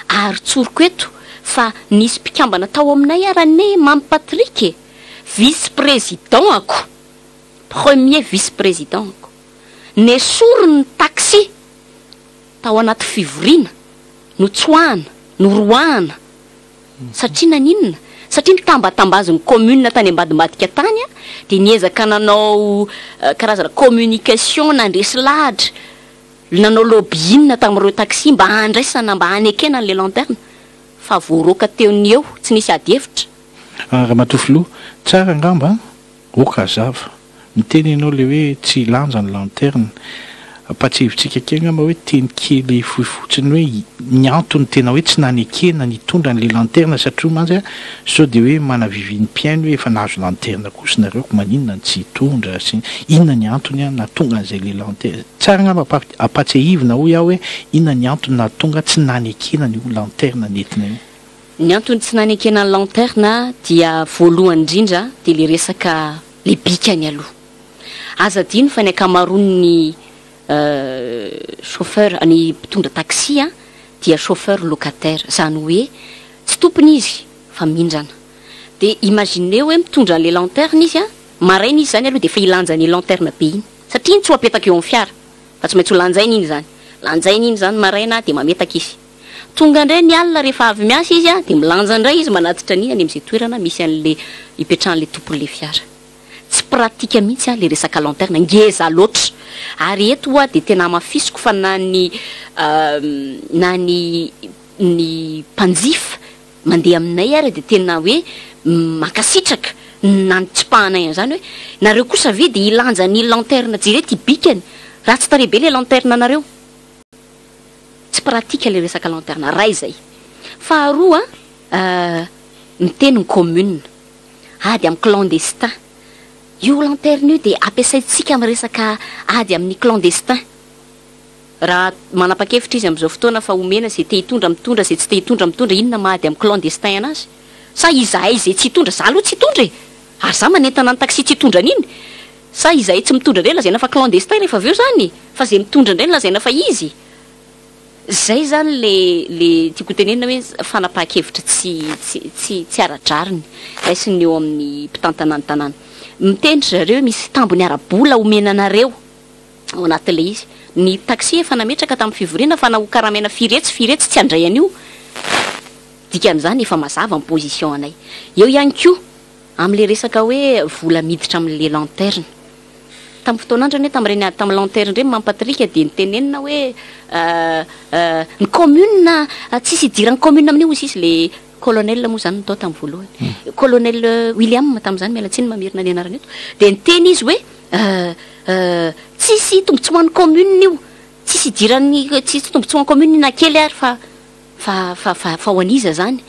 Ary tsoroko eto fa nisy mpikambana tao aminay arane Mampatrika vice-président ako, premier vice-président ako, nesorony taxi tao anaty fivoriana no tsoahana no roahana satria naninona satria nitambatambaziny commune tany ambadimbadika tany de niezaka nanao karazana communication nandresy lahatra nanao lobbyinina tamin'ireo taxi mba handraisana mba hanekena an'le lanterne fa voaroka teo ny eo tsy nisy ady hevitra. Raha matofilo tsara angamba Aoka Hazava miteny ianao le hoe tsy lanja ny lanterne apatsihivitsika kely angamba hoe teny kely fotsiny hoe ny antony tena hoe tsy nanekena nitondra n'le lanterne satria mantsy sao de hoe manaviviny mpiaino hoe efa nahazo lanterne kosa nareo ko maninona ny tsy hitondra sy inona ny antony natonga an'izay le lanterne tsara angamba apatsihivina ho iaho hoe inona ny antony natonga tsy nanekena ny lanterne nentina io. Ny antony tsy nanekena ny lanterne dia voalohany indrindra dia le resaka le bikany aloha. Aza dino fa ny ankamaroan'ny chauffeur ny mpitondra taxi dia chauffeur locataire, zany hoe tsy tompony izy fa mindrana. Dia imaginez hoe mitondra an'le lanterne izy maraina izy zany aloha dia efa ilanja ny lanterne be iny satria iny tsy ho apetaka eo amin'ny fiara fa tsy maintsy ho lanjaina iny zany. Lanjaina iny zany maraina dia mametaka izy. Tonga indray ny alina rehefa avy miasa izy dia milanja indray izy manatitra ny any amin'izay toerana misy an'le ipetrahan'le tompon'le fiara. Tsy pratika mihitsy le resaka lanterne ngeza loatra. Ary eto dia tena mafisiko fa na ny mpanjifa mandeha aminay ary dia tena hoe mankasitraka na ny tsipahanay zany hoe nareo kosa ve dia ilanja ny lanterne jirety bikany raha tsy tare be le lanterne nareo. Tsy pratika le resaka lanterne ray zay. Faharoa miteny ny commune ady amin'ny clandestin. Io lanterne io dia ampiasaintsika amin'ny resaka ady amin'ny clandestin. Raha manapa-kevitra izy amin'izao fotoana fa omena izay te hitondra mitondra izay tsy te hitondra mitondra inona mahady amin'ny clandestin anazy. Sa izahay izay tsy hitondra za aloha tsy hitondra e. Ary za manentana ny taxi tsy hitondra an'iny. Sa izahay tsy mitondra indray lazaina fa clandestin rehefa avy eo zany fa izay mitondra indray lazaina fa izy. Zay zany le tiako tenenina hoe fanapa-kevitra tsy aradrariny raisiny eo amin'ny mpitantanany tanàna. Mitendry zareo misy tambony arabola omena anareo ao anatin'le izy. Ny taxi efa nametraka tamin'ny fivoriana fa naho karamena firetsy tsy handray an'io. Dikan'izany efa mazava ny position anay. Eo ihany koa amin'le resaka hoe vola miditra amin'le lanterne. Tamin'ny fotoanandro ne tamin'ny lanterne ireny mampatrika dia nitenenina hoe ny commune tsisy idiran'ny commune amin'io izy le colonel moa zany tao tamin'ny voalohany. Colonel William tamin'izany mialatsiny mamirina ny anarana eto. Dia niteny izy hoe tsisy tombontsoa ho an'ny commune io. Tsisy idiran'ny tsisy tombontsoa ho an'ny commune na kely ary fa ho aniza zany.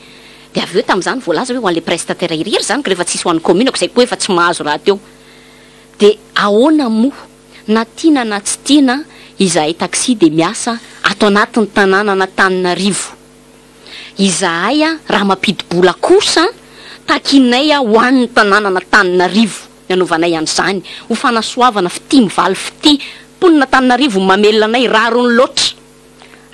Dia avy eo tamin'izany voalaza hoe ho an'le prestataire iriry zany ka rehefa tsisy ho an'ny commune ko zay koa efa tsy mahazo raha teo. Dia ahoana moa na tiana na tsy tiana izahay taxi dia miasa ato anatin'ny tanàna Antananarivo. Izahay raha mampidi-bola kosa takinay ho an'ny tanàna Antananarivo nanaovanay an'izany ho fanasoavana fity mivaly fity ponina Antananarivo mamelona anay rarony loatra.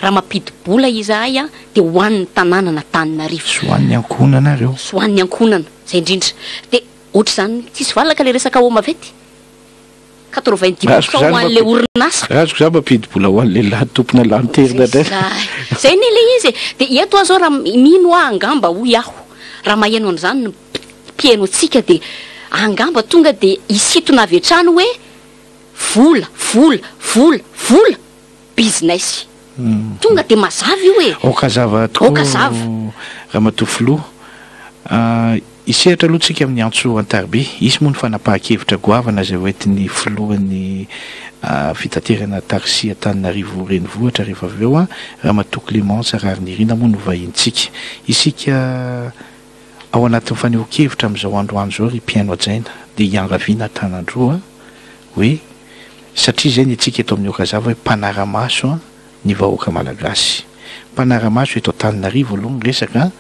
Raha mampidi-bola izahay dia ho an'ny tanàna Antananarivo. Soan'ny ankonana reo. Soan'ny ankonana zay indrindra. Dia ohatra zany tsisy valaka le resaka Omavet 90% ho an'le orinasa. Azoko za mampidi-bola ho an'le tompona lanterne indray. Zay ne le izy. Dia eto aho zao raha mino angamba ho iaho. Raha maheno an'izany ny mpiaino antsika dia angamba tonga dia isitona avy hatrany hoe vola business. Tonga dia mazava io hoe. Aoka Hazava tokoa. Aoka Hazava. Raha matofilo. Isehatra aloha tsika amin'ny antso Antarbe. Isy moa ny fanapahan-kevitra goavana zay hoentin'ny filohan'ny fitaterana taxi Antananarivo renivohitra rehefa avy eo ramatoa Clémence Raharinirina moa no vahintsika. Isika ao anatin'ny faneho-kevitra amin'izao androany zao ry mpiaino ajaina dia hiangaviana tanandroa hoe satria zay ny antsika eto amin'ny Aoka Hazava hoe mpanara-maso ny vahoaka malagasy. Mpanara-maso eto Antananarivo aloha ny resaka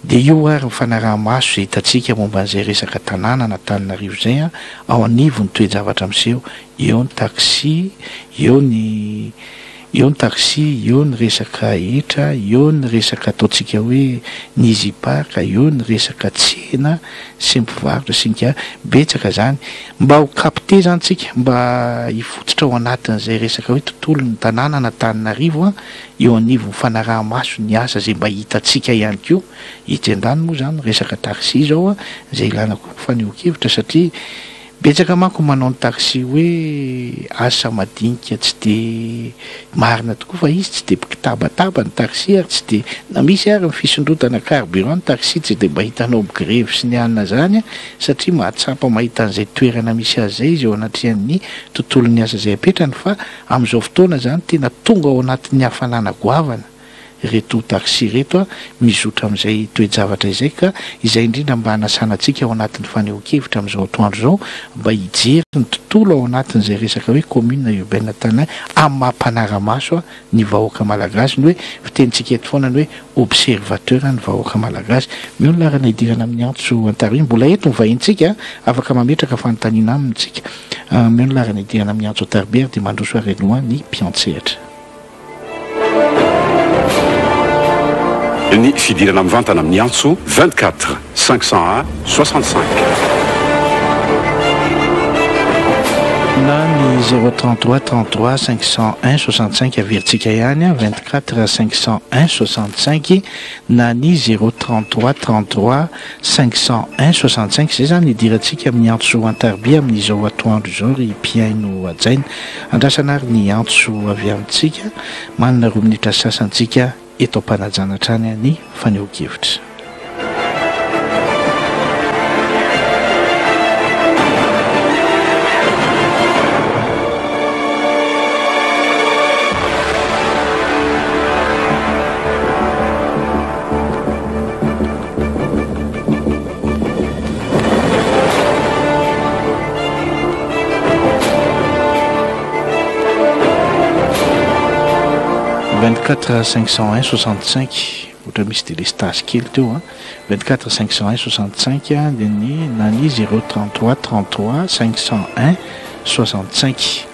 dia io ary mifanaraha-maso zay hitantsika momba an'izay resaka tanàna Antananarivo zay ao anivony toe-javatra miseho eo ny taxi, eo ny taxi, eo ny resaka etra, eo ny resaka ataontsika hoe ny izipaka, eo ny resaka tsena sy mpivarotra sinka betsaka zany mba ho kapte zany tsika mba hifototra ao anatin'izay resaka hoe tontolo ny tanàna Antananarivo eo anivony fanaraha-maso ny asa zay mba hitantsika ihany koa itsy andany moa zany resaka taxi zao zay ilana koa faneho-kevitra satria betsaka manko manao ny taxi hoe asa madinika tsy de marina tokoa fa izy tsy de mpitabataba ny taxi ary tsy de na misy ary ny fisondrotana carburant ny taxi tsy de mba hitanao grevy sy ny anina zany satria mahatsapa mahita an'izay toerana misy azy zay izy eo anatin'ny tontolon'ny asa zay apetrany fa amin'izao fotoana zany tena tonga ao anatin'ny hafanana goavana reto taxi reto mizotra amin'izay toe-javatra izay ka izay indrindra mba hanasanantsika ao anatin'ny fanehoan-kevitra amin'izao atoandro zao mba hijery ny tontolo ao anatin'izay resaka hoe commune urbaine tana amin'ny mampanara-maso ny vahoaka malagasy ny hoe fitenitsika eto foana ny hoe observateur ny vahoaka malagasy mio ny larana idirana amin'ny antso antariny mbola eto ny vahintsika afaka mametraka fanontaniana amintsika mio ny larana idirana amin'ny antso antaribert dia mandroso arenoa ny mpiantsehatra ny fidirana mivantana amin'ny antso 24 501 65 na ny 033 33 501 65 averintsika ihany 24 501 65 na ny 033 33 501 65 zay zany idirantsika amin'ny antso antaribia amin'izao atoandro zao ry mpiaino ajaina andrasana ary ny antso avy amintsika manana 2 minitra sasantsika eto am-panajana trany ny fanehoan-kevitra ,24 501 65 ohatra misy délestage kely teo 24 501 65 dia ny na ny 033 33 501 65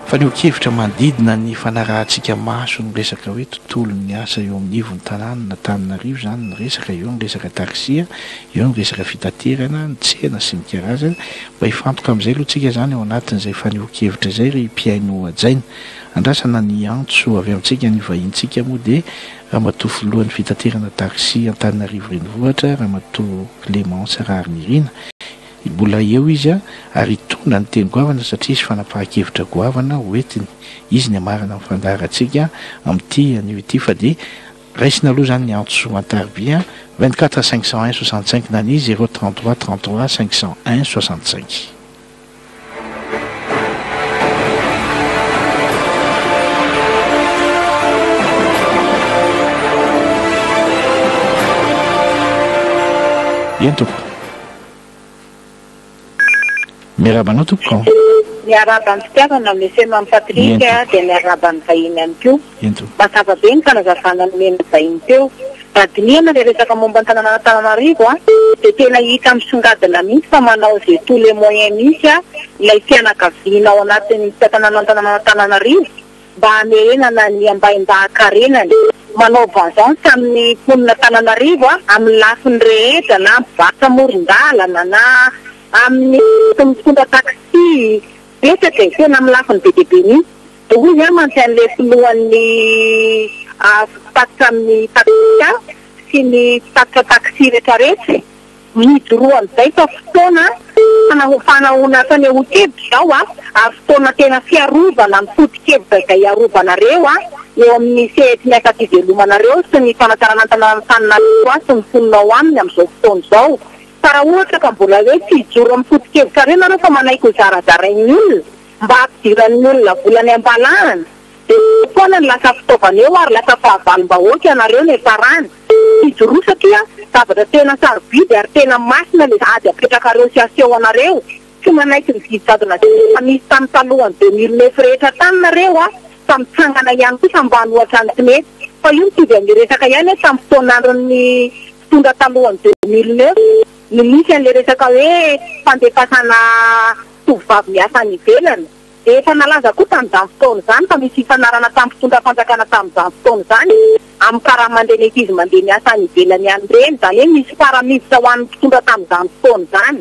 fanehoan-kevitra manodidina ny fanarahantsika maso ny resaka hoe tontolon'ny asa eo amin'ny ivon'ny tanàna na Antananarivo zany ny resaka eo ny resaka taxi eo ny resaka fitaterana ny tsena sy ny karazany mba hifantoka amin'izay aloha tsika zany ao anatin'izay fanehoan-kevitra zay ry mpiaino ajaina andrasana ny antso avy amintsika ny vahintsika moa dia ramatoa filohan'ny fitaterana taxi Antananarivo renivohitra ramatoa Clémence Raharinirina mbola eo izy ary tona ny teny goavana satria izy fanapahan-kevitra goavana hoentiny izy ny amarana amin'ny fandaharantsika amin'ity anio ity fa dia raisina aloha zany ny antso antaribia 24 501 65 na ny 033 33 501 65 Yentou. Mirabanao tompoko. Miarabany fitiavana amin'ny sema Patrika dia miarabany vahiny ihany koa. Yentou. Mazava be ny fanazavana ny mena vahiny teo. Radiniana ilay resaka momba ny Antananarivo dia tena hita misongadina mihitsy fa manao izay tous les moyens misy ilay fianakaviana ao anatin'ny Antananarivo mba hamerenana ny ambaim-bahan-karenany. Manao vengeance amin'ny mponina Antananarivo amin'ny lafiny rehetra na mpivarotra amoron-dalana na amin'ny mitondra taxi betsaka tena amin'ny lafiny be dia be mihitsy. Dia hoy izany manontany filohan'ny mpatitra amin'ny taxi sy ny mpatitra taxi rehetrarehetra midoroa amin'izay fa fotoana fanahoana fanehoan-kevitra zao ary fotoana tena fiarovana ny foto-kevitra izay iarovana-reo eo amin'ny sehety miasa fivelomanareo sy ny fanatsarana Antananarivo sy ny fononao aminy amin'izao fotoana izao. Fa raha ohatra ka mbola hoe tsy hijoro amin'ny foto-kevitra ireo nareo fa manaiky ho zarazarain'ny olona mba hampidiran'ny olona volany am-balahana dia foana ny lasa fitaovana eo ary lasa fahavalom-bahoaka ianareo ny farany. Hijoro satria zavatra tena sarobidy ary tena masina ilay ady apetrakareo sy aseho anareo tsy manaiky mividy jadona fa misy tamin'ny talohany 2009 rehetra tany nareo fa mitsangana ihany koa mba hanohatra ny tsy mety fa io mitovy amin'ny resaka ihany tamin'ny fotoanandron'ny fitondra talohany 2009 ny misy an'ilay resaka hoe fandefasana tovovavy miasa any ivelany dia efa nalaza koa tamin'izany fotoana izany fa misy hifanarana tamin'ny fitondra fanjakana tamin'izany fotoana izany amin'ny karaha-mandeha izy mandeha miasa any ivelany ihany ireny izany hoe misy faramiditra ho an'ny fitondra tamin'izany fotoana izany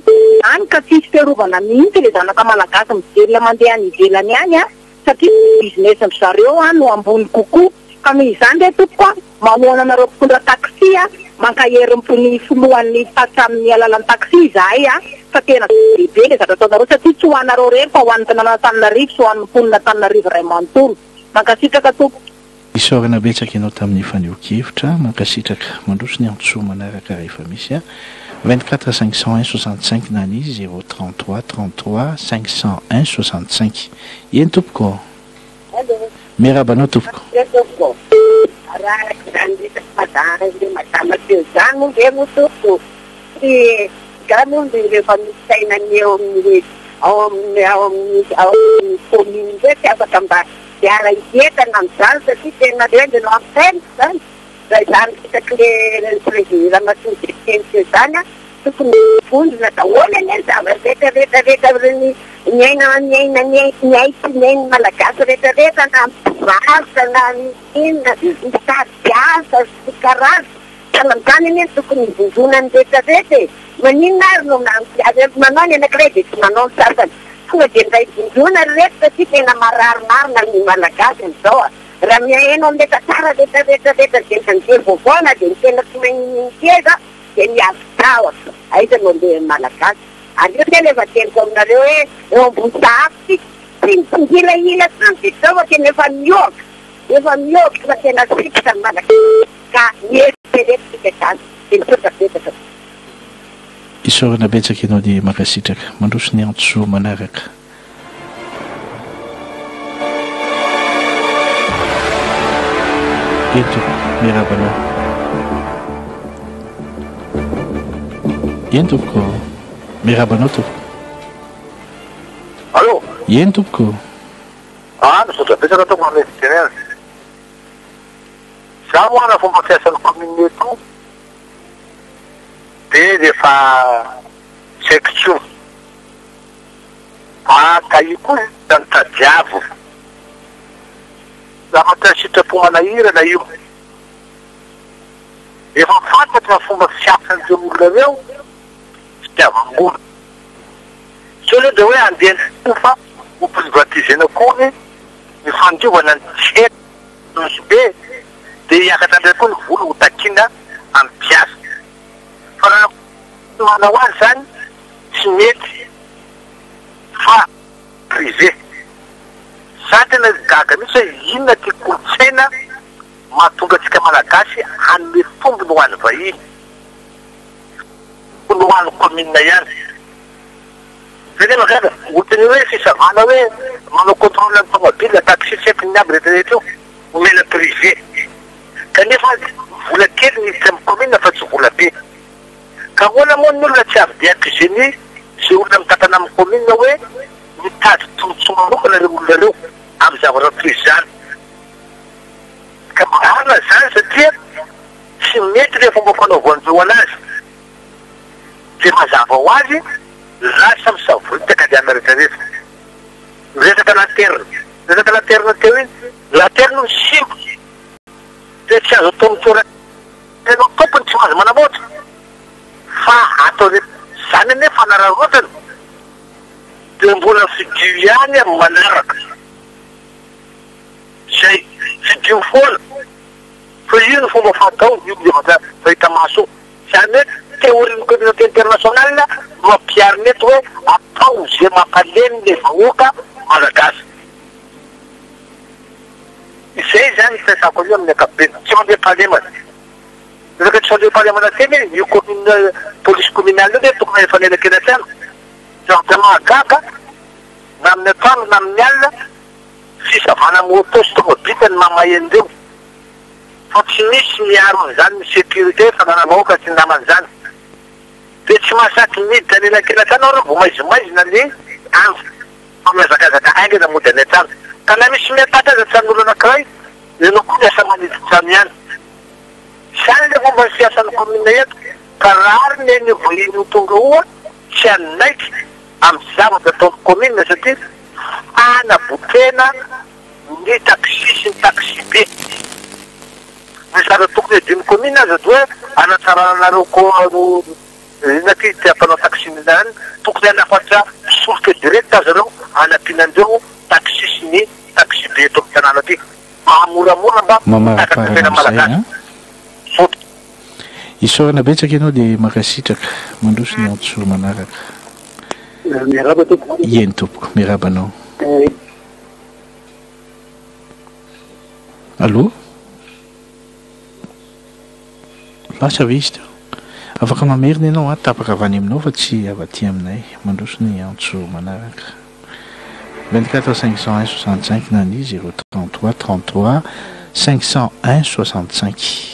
any ka tsisy fiarovana mihitsy ilay zanaka malagasy mivelona mandeha any ivelany ihany satria business ny zareo no ambony kokoa ka mizany ilay tompoko mamoana anareo mpitondra taxi mankahery ny filohan'ny mpatitra amin'ny alalan'ny taxi izahay fa tena be le zatra ataonareo satria tsy hoanareo rery fa hoan'ny tanàn'Antananarivo sy hoan'ny mponina ray manontolo mankasitraka tompo isaorana betsaka ianao tamin'ny faneho-kevitra mankasitraka mandroso ny antsoa manaraka rehefa misy 24 501 65 nany izy 033 33 501 65 eny tompoko miarabanao tompoko madama teo zany moa ve motoko sy gano rehefa misainany eo amin'ny ao amin'ny commune ndraiky afaka mba diara ietana amin'izany satria tena rendino ampeny zany zay zany fitaky le président matodeteny teo zany tokony vondrona daholo eny zava-rehetrarehetrarehetra reny miaina malagasy rehetrarehetra na mpivarotra na inona mitady asa sy karaza sanamizany eny tokony vondrona ny rehetrarehetra e maninona ary no manao ny anankiray dia tsy manao ny sasany tonga dia ndray vondrona rehetra satria tena mararomarina ny malagasy amin'izao raha miaino amileta tsara rehetrarehetrarehetra dia sanjery vaovaona dia ny tena tsy mainkeza dia miazo tahotra aiza no le malagasy aleo tena efa teniko aminareo hoe eo ambony sahaty tsy mitsingilahila tsany dia zao fa tena efa mihoaka fa tena sipitra ny malagasy ka mieriperetrika zany dia misotrabetsaka isaorana betsaka ianao dia makasitraka mandroso ny antsoa manaraka eto miarabanao eny tompoko miarabanao tompoko allo eny tompoko misotrabetsaka toko mamediteraire za moana fomba fiasan'ny commune eto dia rehefa section ka io koa zany tadiavo lafa tasitra manahirana io efa fantatra fomba fiasan'ireo olona reo sy tiavam-bola so le dia hoe andeha fa ho privatisena koa ny fandiovana ny tsety be dia hiakatra ndray koa ny vola ho takina amin'ny piasa fa raha manao azy zany tsy mety fa privé za tena gaga mihitsy hoe inona ty kolotsaina mahatonga atsika malagasy hanome fombony ho an'ny vahiny no ho an'ny commune ihany zany magaga otany hoe fisavana hoe manao contrôle ny tomobile taxi tseky aby rehetrarehetra io omena privé kanefa vola kely ny hiditra amin'ny commune fa tsy vola be ka hoana moa ny olona tsy avy dia akizeny sy olona mitantana amin'ny commune hoe mitady tombontsomanokana le olona reo amin'ny zavatra toizy zany ka marina zany satria tsy mety le fomba fanaovan'ireo anazy dia mazava ho azy lasa misavoritaka dia anarehetrarehetra resaka lanterna teo iny lanterna ny simbo dia tsy azo atao mitoera tenao tompony tsy mahazo manamboatra fa atao zany ane fanararotana dia mbola fidio ihany amin'ny manaraka zay fidio foana fa io ny fomba fatao io dia fahita maso zany hoe théorie communauté internationale no ampiariny eto hoe atao zay mampalemy le vahoaka malagasy izay zany fiasako an'io amin'ny ankapobeny tsy mandeha palemana resaka tsy mandeha palemana teny io commune police communale io tokony efa nelakena trano zata mahagaga na amin'ny atoandro na amin'ny alina fisavana moto sy tomobile ny mamahendreo fa tsy misy miaro an'izany ny sécurité fanana vahoaka sy naman'izany dia tsy mahasaky miditra nelakena trano ao vo maizimaizina le andro fa miazakazaka aingana mody any trano ka na misy miatatraza tran'olo anankiray ianao koa miasa maniditra ihany zany le fomba ny fiasan'ny commune eto ka rary neny vohiny ho tonga oa tsy anaiky amin'ny zavatra ataon'ny commune satria anabotena ny taxi sy ny taxi be ny zara tokony ediny commune azy ady hoe anatsarana koa inaky tiampanao taxi zany tokony anafatra solika direct azy reo anapinandreo taxi sy ny taxi be eto amin'ny tanàna aty mahamoramora mba takatena malagasy isaorana betsaka ianao dia makasitraka mandroso ny antsoa manaraka Miaraba tompoko. Eny tompoko, mirabanao. Allô? Lasa ve izy teo? Afaka mamerina ianao a, tapaka avy any aminao fa tsy avaty aminay. Mandroso ny antso manaraka. 24 501 65 nani 033 33 501 65.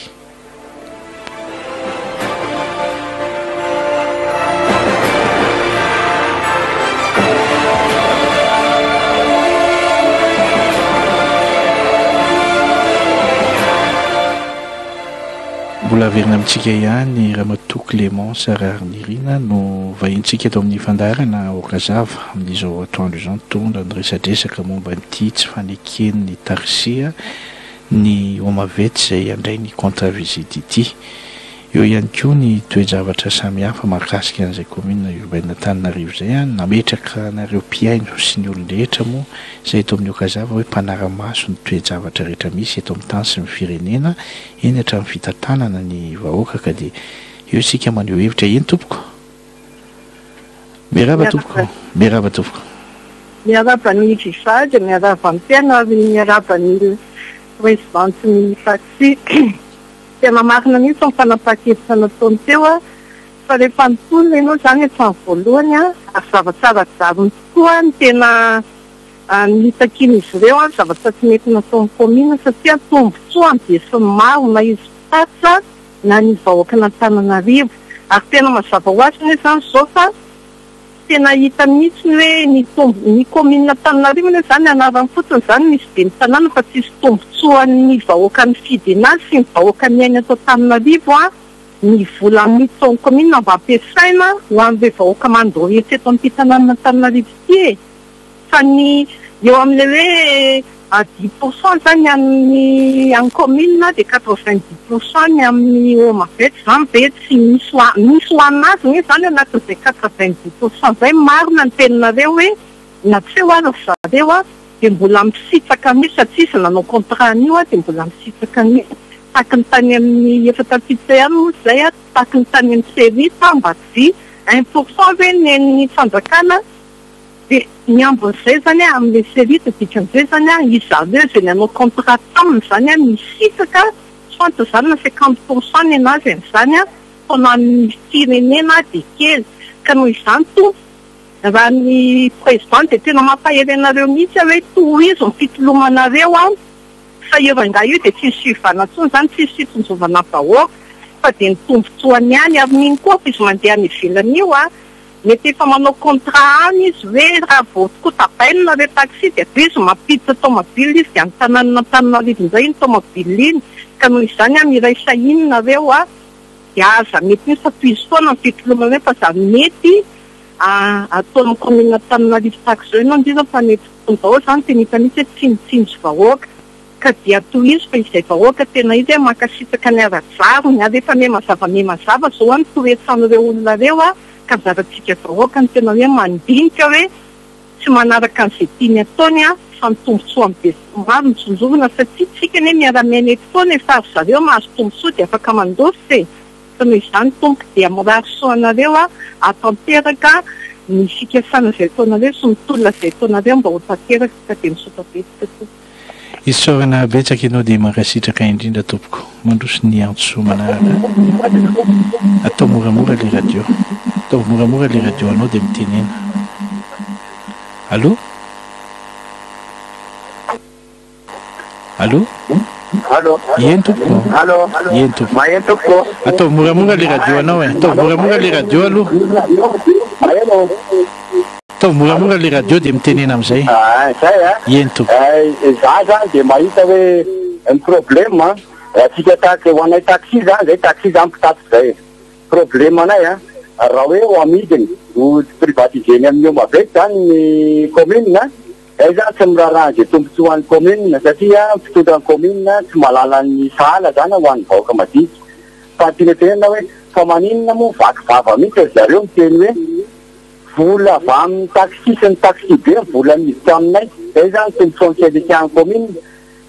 Mbola averina amintsika ihany ramatoa Clémence Raharinirina no vahintsika eto amin'ny fandarana Aoka Hazava amin'izao atoandro izao tondra ny resadresaka momba nyity tsy fanekeny ny tarisia ny Omavet izay handray ny contre-visite ity. Eo ihany koa ny toe-javatra samihafa mahakasika an'izay commune urbaine Antananarivo izay nametraka anareo mpiaino sy ny olon-drehetra moa izay eto amin'ny Aoka Hazava hoe mpanara-maso ny toe-javatra rehetra misy eto amin'ny tany sy ny firenena eny hatramin'ny fitantanana ny vahoaka ka dia eo isika maneho hevitra eny tompoko. Miaraba tompoko. Miaraba tompoko. Miaraba ny vivady, miaraba ny mpianary, miaraba ny présidente ny taxi. Tena marina mihitsy ny fanapaha-kevitra nataony teo fa rehefa nitolona ianao izany hatramin'ny voalohany ary zavatsara zaviny tokoa ny tena nitakin'izy ireo zavatra tsy mety nataon'ny commune satria tombotsoa be sy ny maro na izy mpitatra na ny vahoaka n'Antananarivo ary tena mazava ho azy ny izany zao fa tena hita mihitsy hoe ny commune n'Antananarivo ny izany anarany fotsiny izany misy be ny tanàna fa tsisy tombotsoa ny vahoaka ny fidenasy sy ny vahoaka ny aina ato Antananarivo ny vola mitsaon'ny commune mba ampiasaina ho amin'ilay vahoaka mandrohetsy eto amin'ny tanàna n'Antananarivo ity fa ny eo amin'ilay hoe 10% zany amin'ny commune dia 90% ny amin'ny Omavet zany be tsy misy ho anazy ny zany anatin'izay 90% zay marina ny teninareo hoe na tsy ho azy zareo dia mbola misitsaka mihitsy satria izy nanao contrat an'io dia mbola misitsaka mihitsy taky ny tany amin'ny efatapita ihany moa izay taky ny tany amin'ny serita mba tsy 1% hoe ny fanjakana dia ny ambon'izay zany amin'ny serita dikan'izay zany izareo izay nanao contrat taminy zany misitsaka soanto zany na 50% ny anazy amin'izany faona ny firenena dia kely ka noho izany to raha ny présidente dia tena mampahery anareo mihitsy hoe tohizo ny fitolomanareo fa eo nga io dia tsisy fivana tsony zany tsisy fitonjovana vahoaka fa dia ny tombotsoany ihany ary n'iny koa fa izy mandeha any ivelany io mety efa manao contrat any izy hoe raha vao tokoa tapainina re taxi dia izy mampiditra tomobile izy dia ny Antananarivo indray iny tomobile iny ka noho izany miray sahinina reo dia aza mety misy fa toizy foana ny fitolomana fa za mety ataon'ny commune Antananarivo taxi zao ianao ndrindra fa mety tonga zany tena hita mihitsy hoe tsinotsinjo vahoaka ka dia tohizo fa izay vahoaka tena izy mankasitsaka ny ara-jarony ary efa mazava zao ny toetsan'ireo olona reo ka zaratsika vahoaka ny tena hoe mandinika hoe tsy manaraka an'izay tiany ataony fa ny tombotsoa amin'ny be maro mitsonjovana satria tsika ne miara-miaina eto foana efa ary zareo mahazo tombotsoa dia afaka mandosy fa noho izany tompoko dia mirary soanareo atanteraka ny fikasana izay ataonareo sy mitolona izay ataonareo mba ho tanteraka ka dia misotabetika tompoko. Isaorana betsaka ianao dia mankasitraka indrindra tompoko mandroso ny antso manaraka atao moramora le radio atao moramora le radio anao dia mitenena. Allô? Allô? Allô? Ien tompoko? Allô? Ien tompoko? Mayen tompoko? Atao moramora le radio anao atao moramora le radio aloha. Atao moramora le radio dia mitenena amin'izay. Zay Ien tompoko? Za zany dia mahita hoe ny problème atsika taky ho anay taxi zany zay taxi zany mpitaty zay problème anay raha hoe ho amidiny ho privatiseny amin'ny Omavet zany ny commune zay zany tsy miraharaha izay tombotsoan'ny commune satria fitondran'ny commune tsy mahalala ny sahala zany ho an'ny vahoaka madinika fa tinetena hoe fa maninona moa vakivava mihitsy zareo miteny hoe vola avy amin'ny taxi sy ny taxi be vola miditra aminay zay zany tombotsoan'ny fiadekan'ny commune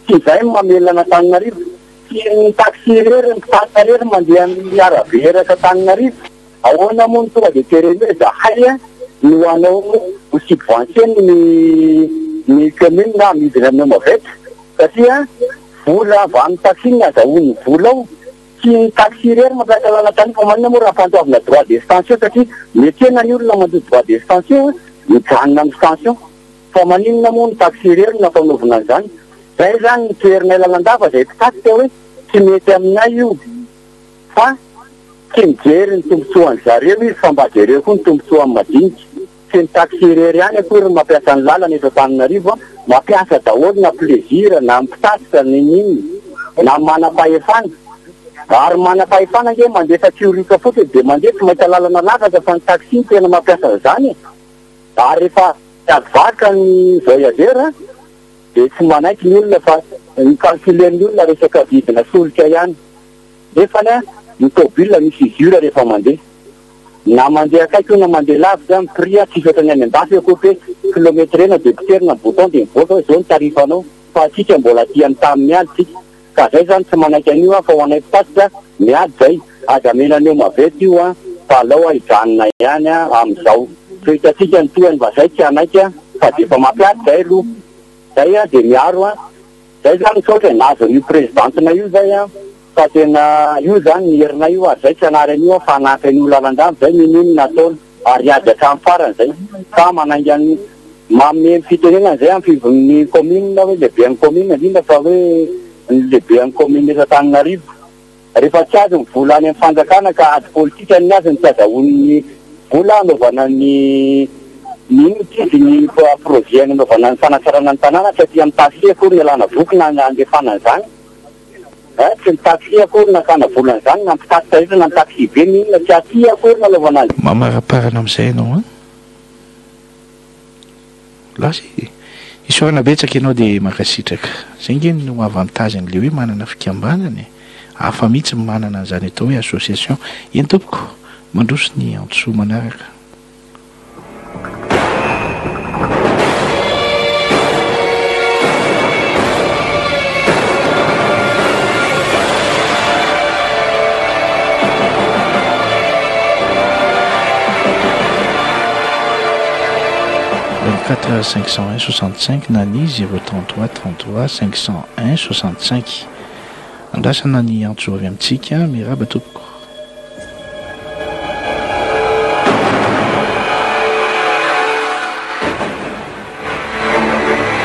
tsy izay mamelana Antananarivo tsy ny taxi rery mpitatra rery mandeha amin'ny arabe eraka Antananarivo ahoana moa ny tonga dia tereny hoe zahay no anao ho subventionne ny commune na midina amin'ny Omavet satria vola avy amin'ny taxi ny azahoany vola ao tsy ny taxi rery mampiasa lalan-tany fa manina moa raha fantoavina droit d'extension satria mety ena ny olona mandoa droit d'extension mijanona amin'ny station fa maninona moa ny taxi rery na fanaovana an'izany zay zany ny toerana lalandava zay mpitaky hoe tsy mety aminay io fa tsy mijery ny tombontsoany zareo izy fa mba jereo koa ny tombontsoany madinika tsy ny taxi rery ihany akory ny mampiasa ny lalana eto Antananarivo mampiasa daholo na plaisir na mipitasika nininy na manam-pahefana ary manam-pahefana nge mandefa tiorika fotsiny dia mandeha tsy mahita lalana lafatra fa ny taxi ny tena mampiasa izany ary rehefa advaka ny voyageur dia tsy manaiky ny olona fa ny calculen'ny olona resaka vidina solika ihany nefany ny tôbila misy izura rehefa mandeha na mandeha akaiky io na mandeha lavitra ny prix tsy fetrany any an-dafy akory hoe kilometre ena debiterina ny bouton dia mivoaka hoe zao ny tarifanao fa atsika mbola tiany tamin'ny miady tsika ka zay zany tsy manaiky an'io fa ho anay mpitasika miady zay azamenany Omavet io fa alao hijanona ihany amin'izao so hitatsika ny toany mba zay tsy anaiky fa dia efa mampiady zay aloha zay dia miaro zay zany sotra nazon'io présidentina io zay fa tena io zany ny herina io ary zay tsy anary an'io fa anaky an'io lalandava zay mininy nataony ary ady hatramin'ny farany zay fa manaingy any manome fitenenana zay amin'ny fivon'ny commune hoe lehibe amin'ny commune indrindra fa hoe ny lehibe amin'ny commune eto Antananarivo rehefa tsy azy ny vola any amin'ny fanjakana ka ady politika ny azy ny tsy azahoan'ny vola anaovana ny nino tizy ny projet anaovana ny fanatsarana ny tanàna satria amin'ny taxi akory ny alana voky na andefana an'izany tsy ny taxi akory na kana vola an'izany na mpitasika rehetra na ny taxi be minona tsy aty akory na anaovana azy mamaraparana amin'izay ianao a lasy isorana betsaka ianao dia makasitraka zay nge no avantage an'le hoe manana fikambanany hafa mihitsy manana an'izany atao hoe association eny tompoko mandroso ny antsoa manaraka quatre 501 65 nani 033 33 501 65 andrasana ny antso avy amintsika miraba tompoko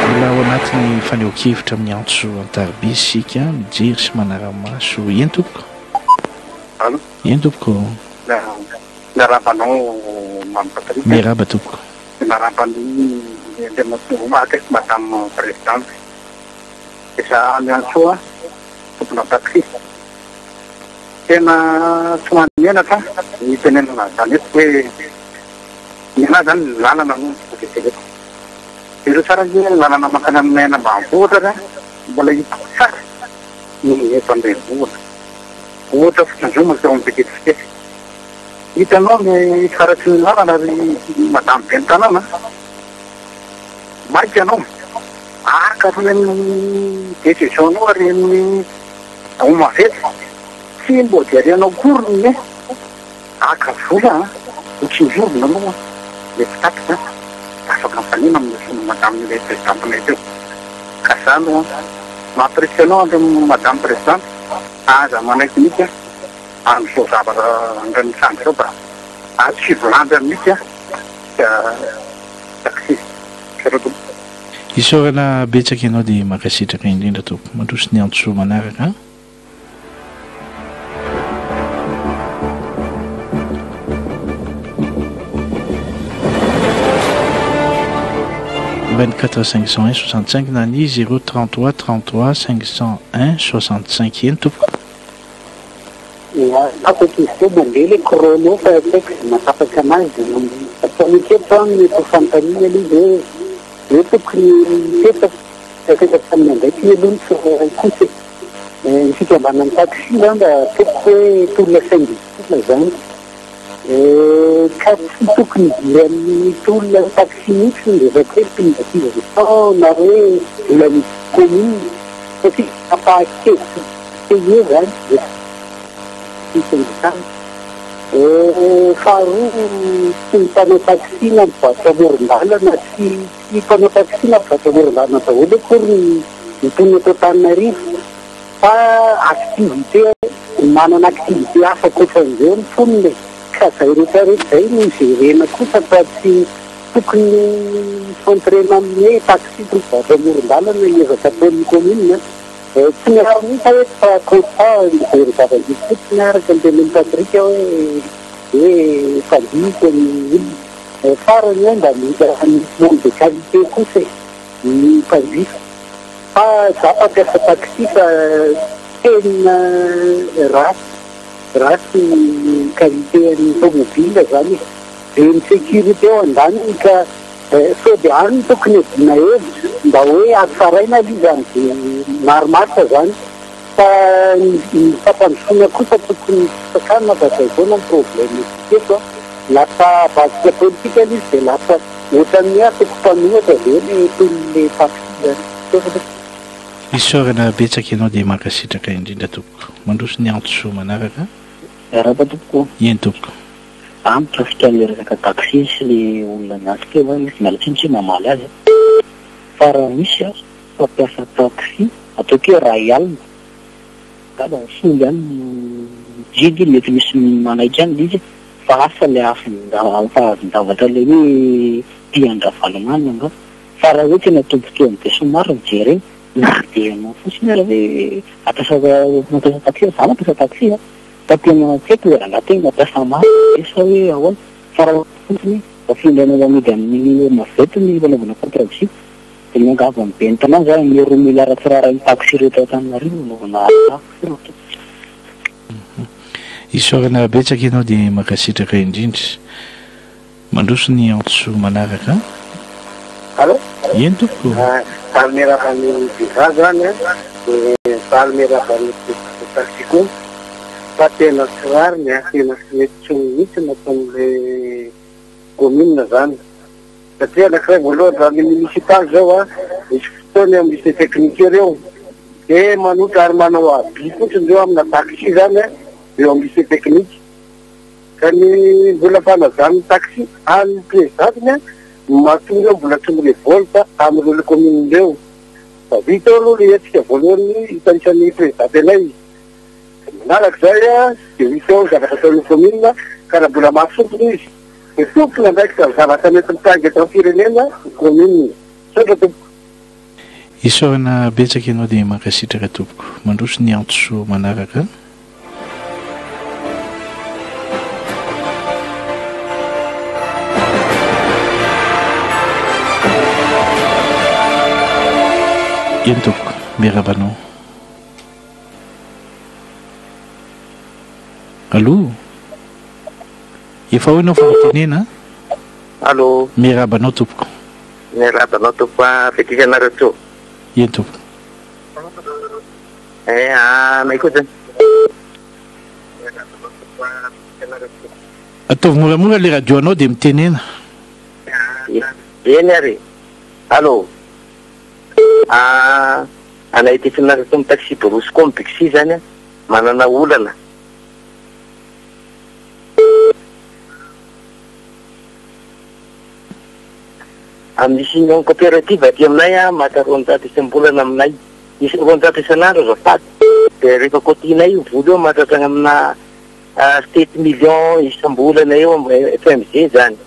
mbola ao anatin'ny faneho-kevitra amin'ny antso antarby sika mijery sy manara-maso eny tompoko eny tompoko miraba tompoko Marabani demokrasi macam presiden bisa nyasua sebelum taksi kena semuanya nata itu nena sangat kue nena dan lana namu begitu itu sarannya lana nama makanan nena mampu dah boleh dipaksa ini pandai buat cuma seorang begitu hitanao ny karatsy ny lalana ry madame Bentanana mainka anao aka reny décision-nao reny Omavet tsy mbo diarianao kory ny aka vola mitsinjovina anao le mpitaky afaka mifanina amin'ny madame le présidentena teo ka zany mampirisy anao amin'ny madame présidente aza manaiky mihitsy amin'izao zavatra andrany sandreo ba azy fivolandy mihitsy taxi isorana betsaka ianao dia makasitraka indrindra tompo mandroso ny antso manaraka quatre 501 65 nani 033 33 501 65 eny tompo Aku kisah mandiri krono efek masa kemarin pemikiran itu kampanye ini itu kita akan menjadi belum khusus jika banan taksi anda kue tulisan tulisan taksi kemudian tulis taksi itu rekrutmen itu nari dalam kuning tapi apa itu kan itu kan faharoa tsy mpanao taxi na mivarotra amoron-dalana tsy mpanao taxi na mivarotra amoron-dalana daholo akory mitony eto Antananarivo fa activité manana activité hafa koatran'izao ny fonony ka zay rehetrarehetra zay no jerena kosa fa tsy tokony fontrena amin'ny taxi sy mivarotra amoron-dalana ezaka ataon'ny commune tsy miaro mihitsy hoe fa constat mijery zava-misy fotsiny araka andeha mipatrika hoe fandiko ny olona farany hoe mba misy monde de qualité kosa ny mpanjifa fa za fampiasa taxi fa tena ratsy qualité ny tomobile zany de ny sécurité ao andaniny ka sao dia any tokony adina hevitra mba hoe atsaraina aloha zany de maromaritra zany fa ny fampandrosoana kosa tokony sakana fa zay foana ny problème eto lasa basika politika izy dia lasa ohatran'ny atoko mpanohatra ve le toyn'le taxi zany. Isorana betsaka ianao dia mankasitraka indrindra tompoko mandroso ny antsoa manaraka arapa tompoko eny tompoko ampitrafitra le resaka taxi sy le olona miasika eo izy miala tsiny tsy mamaly azy fa raha misy a fampiasa taxi ataokeo ray alina kaba folo ihany jidy mety misy manaiky any izy fa asa le afafahazon-davatra le hoe tiandravalomanina nga fa raha hoe tena tompokeo am'be somary mijereny na dia anao fotsiny raha hoe mampiasa taxi za mampiasa taxi a fa tena tseky hoe rangategna mampiasa maro esa hoe ahoana fa raha fotsiny afindrana amidy amin'ny Omavet ny fanaovana contre-visite de miangava mibe ny tanàna zany ny 2 000 aratsirara ny taxi rehetra Antananarivo naovana isorana betsaka ianao dia mankasitraka indrindra mandroso ny antso manaraka Allô? eny tompoko Salmeraka ny visa zany a salmeraka ny taxi koa fa tena tsy rariny a tena tsy mety tsy mihitsy nataon'le commune zany satria anankiray voalohany raha ny municipal zao a misy fotoany amin'ny lycée technique ireo de manotra ary manao aby fotsiny reo amina taxi zany a eo amin'ny lycée technique ka ny mbola fanazany taxi any présidentiny a mahatonga mbola tsy mirevolta amin'ireo commune reo fa vita aloha le etsika voalohany hitanisan'ny présidente anay manaraka zay a de misy ao zavatra ataon'ny commune ka raha mbola mahasompony izy de tompona ndraiky fa zavatra mety mitanga eto am-pirenena commune satra tompoko isorana betsaka ianao dia mankasitraka tompoko mandroso ny antso manaraka eny tompoko miarabanao allo efa hoenao fahatenena allo miarabanao tompoko miarabanao tompo fetika anareo teo eny tompoko anay koa zany ataovy moramora le radio anao dia mitenena eny ary allo anay ty finareo teo amin'ny taxi borosy koa mibixi zany a manana olana misy union coopérative aty aminay a maka 200 isam-bolana aminay misy 200 isan'andro azafady de rehefa kotinay io voly eo mahatratra amina 7 millions isam-bolana eo FMG zany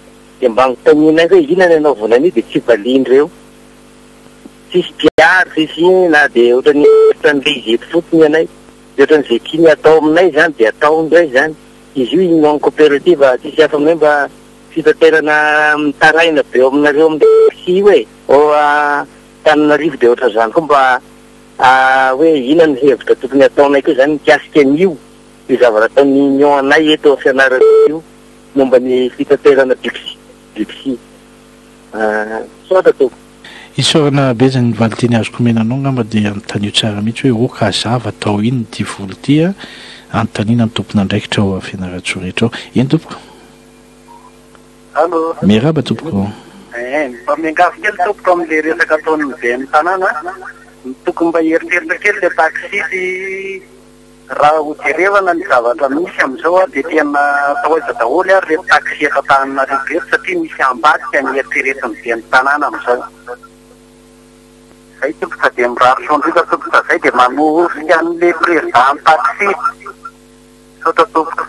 de mba agnotaninay hoe inona anao volany de tsy valindreo tsisy piary tsisy na de ohatran'ny ohatran'le izety fotony anay de ohatran'izay tiany atao aminay zany de atao ndray zany izy io union coopérative tsisy hafa aminay mba fitaterana mitaraina be aminareo amin'ny hoe o Antananarivo de ohatra zany koa mba hoe inona ny hevitra tokony ataonay koa zany mikasika an'io io zavatra ataon'ny union anay eto fianarana io momba ny fitaterana bixi sota toko isorana betsany valiteny azoko menanao ngamba dia antanio tsara mihitsy hoe Aoka Hazava atao iny ty volo ty a antanina ny tompona andraikitra ao fianaratso rehetra ao eny tompoko allo miaraba tompoko mba miangavy kely tompoko amin'le resaka ataon'ny be amin'ny tanàna tokony mba heritreritra kely le taxi raha hojerevana ny zavatra misy amin'izao dia tena atao hoe dadaholy ary reto taxi eto Antananarivo reto satria misy ambadika ny eritreretiny be ny tanàna amin'izao. Zay tompoka dia mirary sondrika tompoka zay dia manosika an'ilay président taxi. Sota tompoka.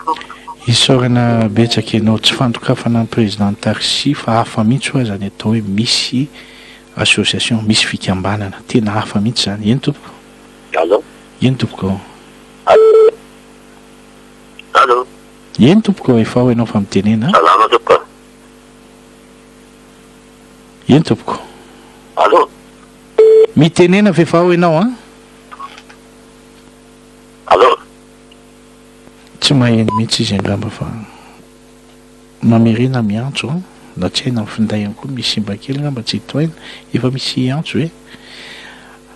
Isaorana betsaka ianao tsy fandokafana ny président taxi fa hafa mihitsy ho zany atao hoe misy association misy fikambanana tena hafa mihitsy zany. Eny tompoko? Allo? Eny tompoko? Allo? Eny tompoko efa ho ianao fa mitenena? Salama tompoko. Eny tompoko? Allo? Mitenena fa efa ho ianao a? Allo? Tsy maheno mihitsy izy angamba fa mamerina miantso na tsy haina mifinday ihany koa misy simba kely ngamba tsy hitoaina efa misy antso hoe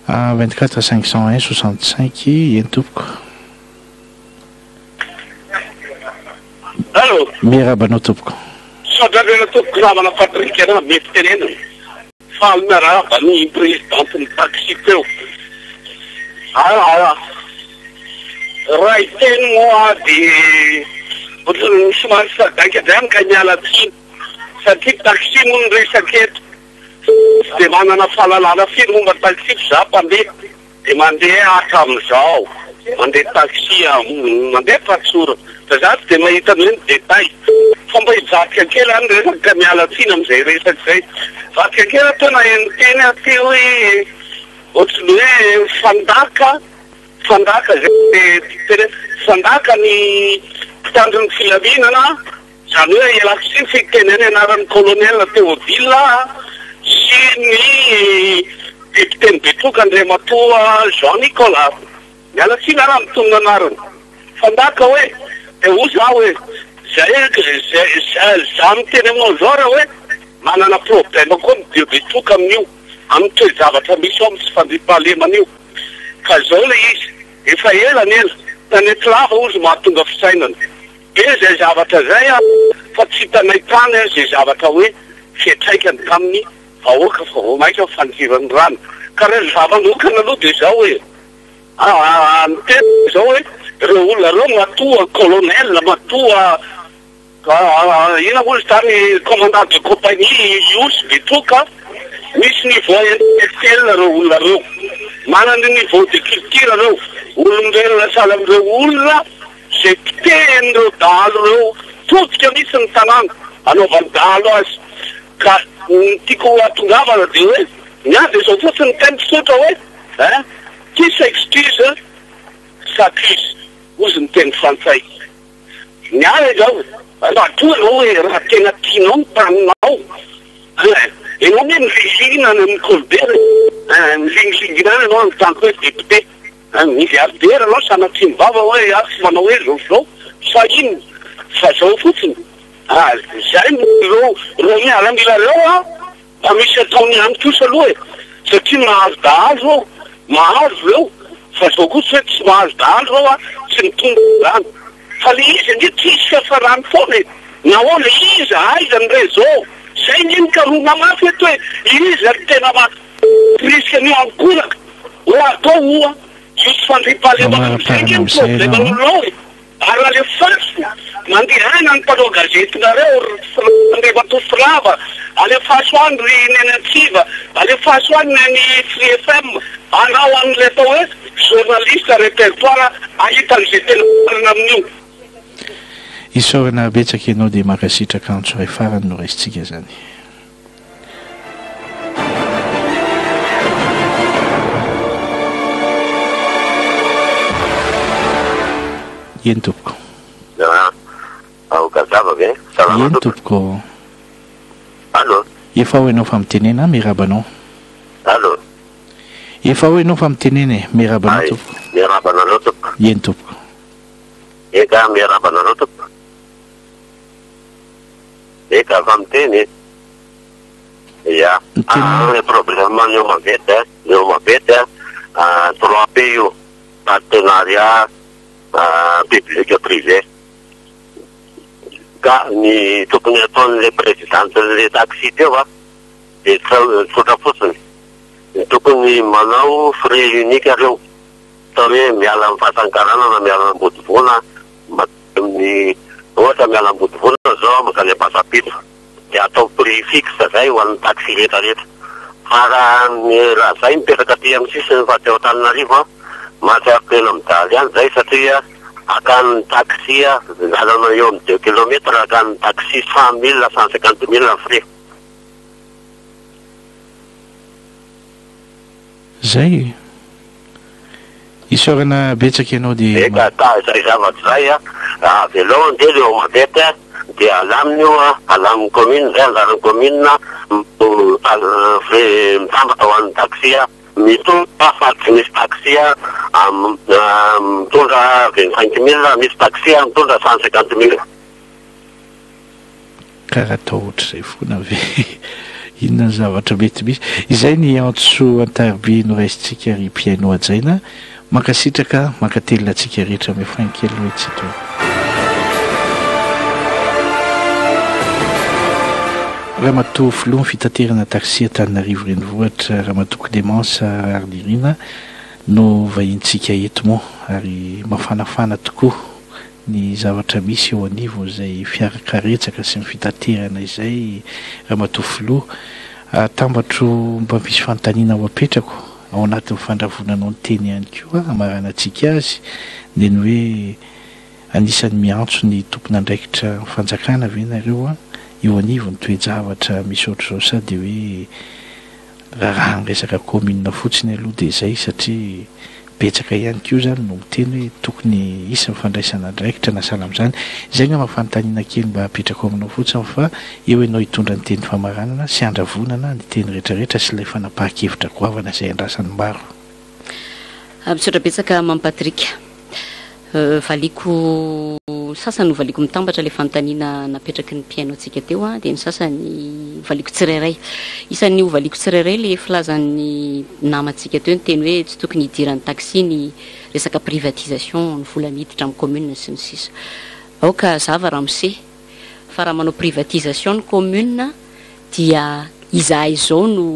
24 501 65 eny tompoko. Allo? Miarabanao tompoko. Sadrarena tompoko namana Patrick ana mety tenena fa miaraba ny présidente ny taxi teo. Raha iteny moa dia ohatrany somary sadaka zany ka miala tsiny satria taxi moa ny resaka eto dia manana fahalalana firy momba taxi za mpandeha dia mandeha hatramin'izao mandeha taxi mandeha patsora fa za tsy dia mahita an'ireny détail fa mba hivatika kely any resaka miala tsiny amin'izay resaka zay vatika kely ataona enteny aty hoe ohatrany hoe fandaka zay fandaka ny mpitandro ny filaminana zany hoe elaksy ny fiteneny anaran'ny colonel Théodile sy ny depiteny Betroka Andriamatoa Jean Nicolas miala tsiny raha mitonona anarany fandaka hoe dia ho za hoe za miteny aminao zao raha hoe manana problème koa ny Betroka amin'io amin'ny toe-javatra misy ao amin'ny tsy fandriam-pahalemana io ka zao le izy efa elany ela tanety lava ozy mahatonga fisainana be zay zavatra zay fa tsy hitanay tany zay zavatra hoe fiatraikany tamin'ny vahoaka fa vao maika fandirany rano ka rehefa zavanokana aloha dia zao hoe miteny zao hoe reo olona reo matoa colonel matoa ina moa zany commandant de compagnie Iosy Betroka misy niveau intellectuel reo olona reo manana niveau de culture reo olombelona sahala amin'ireo olona zay piten'ireo dalo reo totika misy ny tanàna anaovany dalo azy ka tiako atongavana dia hoe miady zao fotsiny teny fisotra hoe qui s'excuse s'accuse ozy ny teny frantsay miary zao raha anao hoe raha tena tianao ny taninao enao hoe milinglingina amin'ny Colbert milingilinginana anao ny tanko hoe député milliardaire anao sanatriany vava hoe sy manao hoe zao fa ino fa zao fotsiny zay reo mialamila reo mba misy ataony any kosa aloha satria mahazo dahazo mahazo reo fa zao kosa hoe tsy mahazo dahazo reo tsy mitombo zany fa le izy ndi tsy isy fiafarany foana nahoana izy aizany réseau zay niny ka rona mafy eto hoe izy ary tena risque an'io ankoraka ho atao oa jusy fandriam-pahalemana zay ny problèmen'olonao ary raha le fasy mandehaina ny mpanao gazetinareo Andriamatoa Firava alefaso any ry Nenantsiva alefaso any ny Free FM anao an'le atao hoe journaliste répertoire ahitan'izay tena marina amin'io. Isaorana betsaka ianao dia makasitraka antso ray farany no raisitsika zany. Eny tompoko. Aoka Hazava ve? Salama eny tompoko. Allo? Efa ho ianao fa mitenena miarabanao. Allo? Efa ho ianao fa mitenena miarabanao tompoko. Miarabanao tompoko. Eny tompoko. Eka miarabanao tompoko. Eka fa miteny ya le problème ny Omavet 3 pays io partenariat public privé ka ny tokony ataon'le présidenten'le taxi teo dia tsotra fotsiny ny tokony manao frais unique reo atao hoe miala amin'ny fahasankarana na miala amin'ny bodivona ny ohatra miala amin'ny bodivona zao makany pasapitra dia atao prix fixe zay ho an'ny taxi rehetrarehetra fa raha zay mipetraka aty amin'ny sisiny fa teo Antananarivo mahatsiaro tena midaly ihany zay satria akan'ny taxi lalana eo amin'ny 2 kilometra akan'ny taxi 100 000 150 000 frais zay isorana betsaka ianao dia zay zavatra zay veloa ndeha le Omavet dia alaminy io alaminy commune zay anjaran'ny commune frais mitambatra ho an'ny taxi mitondra faty misy taxi mitondra 25 000 misy taxi mitondra 150 000 karaha atao ohatra zay foana ve inona ny zavatra mety misy izay ny antso antarbe no raisitsika ry piano ajaina makasitraka makatelina atsika rehetra ame fankely hoetsito raha matoa filoha fitaterana taxi Antananarivo renivohitra raha matoa Clémence Raharinirina no vahintsika eto moa ary mafanafana tokoa ny zavatra misy eo anivo izay fiarakaretsaka sy ny fitaterana izay raha matoa filoha tambatro mba misy fantaniana ao apetrako ao anatin'ny fandravonanao ny teny ihany koa amarana antsika azy dia ny hoe anisan'ny miantso ny tompon'andraikitra fanjakana ve nareo eo anivo ny toe-javatra misy ohatr'izao sady hoe raha ny resaka commune fotsiny aloha dia izay satria betsaka ihany koa zany no miteny hoe tokony isy mifandraisana andraikitra na sahala amin'izany izay nga mafantaniana kely mba apetrako aminao fotsiny fa eo ianao hitondra ny teny famaranana sy andravonana ny teny rehetrarehetra sy ilay fanapahan-kevitra goavana izay andrasan'ny maro misaotra betsaka mampatrika valiko sasany valiko mitambatra le fantaniana napetraky ny piano atsika teo dia ny sasany valiko tsirairay isan'ny valiko tsirairay le filazan'ny namantsika teo ny teny hoe tsy tokony hidiran'ny taxi ny resaka privatisation ny vola miditra amin'ny commune sy ny sisa Aoka Hazava ramose fa raha manao privatisation ny commune dia izahay izao no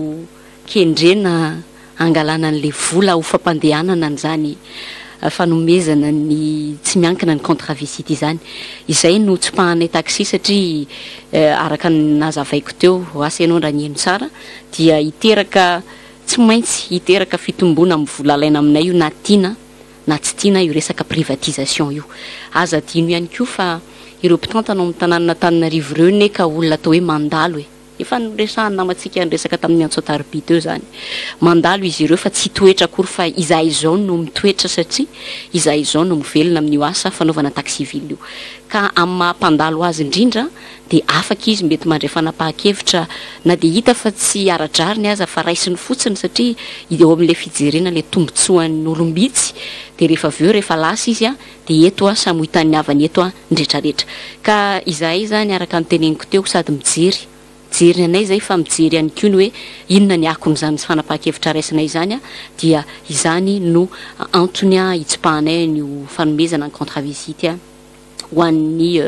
kendrena angalana n'le vola ho fampandehanana n'izany fanomezana ny tsy miankina ny contre-visite izany izay no tsy pahanay taxi satria araka ny nazavaiko teo asa ianao raha nieno tsara dia hiteraka tsy maintsy hiteraka fitombona amin'ny vola alaina aminay io na tiana na tsy tiana io resaka privatisation io aza tiano ihany koa fa ireo mpitantanao amin'ny tanàna Antananarivo ireo ne ka olona atao hoe mandalo efa noresahany namatsika nyresaka tamin'ny antsotarby teo zany mandalo izy ireo fa tsy toetra akory fa izahay izao no mitoetra satria izahay izao no mivelona amin'io asa fanaovana taxi ville io ka amin'ny mahampandalo azy indrindra dia afaka izy mety mandray fanapahan-kevitra na dia hita fa tsy aradrariny aza fa raisiny fotsiny satria eo amin'ilay fijerena le tombotsoan'ny olombitsy dia rehefa aveo rehefa lasa izy dia eto samy hoitan'ny havany eto ndretrarehetra ka izahay zany araka ny teneniko teo sady mijery anay zay fa mijery ihany koa ny hoe inona ny akon'izany sy fanapahan-kevitra raisinay zany dia izany no antony hitsipahanay ny fanomezana ny contre-visite ho an'ny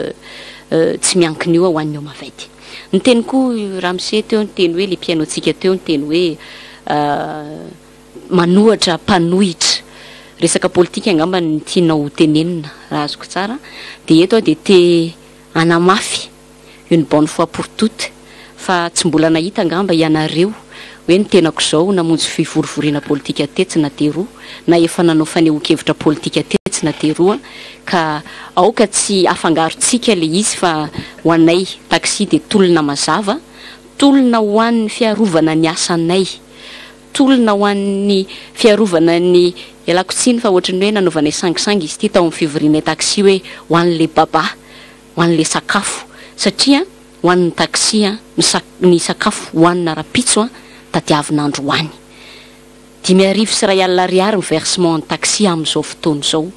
tsy miankina io ho an'ny Omavet ny teny koa ramose teo ny teny hoe le pianotsika teo ny teny hoe manohatra mpanohitra resaka politika angamba ny tianao tenenina raha azoko tsara dia eto dia te anamafy une bonne fois pour toutes fa tsy mbola nahita angamba ianareo hoe ny tenako izao namonjy fivorovoriana politika tetsy na teroa na efa nanao fanehoan-kevitra politika tetsy na teroa ka aoka tsy afangarontsika le izy fa ho anay taxi dia tolona mazava tolona ho an'ny fiarovana ny asanay tolona ho an'ny fiarovana ny ialako tsiny fa ohatrany hoe nanaovanay sangisangy izy ty tao amin'ny fivorianay taxi hoe ho an'le baba ho an'le sakafo satria ho an'ny taxi ny sakafo hoanina rapitso tadiavinandro hoany 5,000 sy R1,000 ny versement ny taxi amin'izao fotoana izao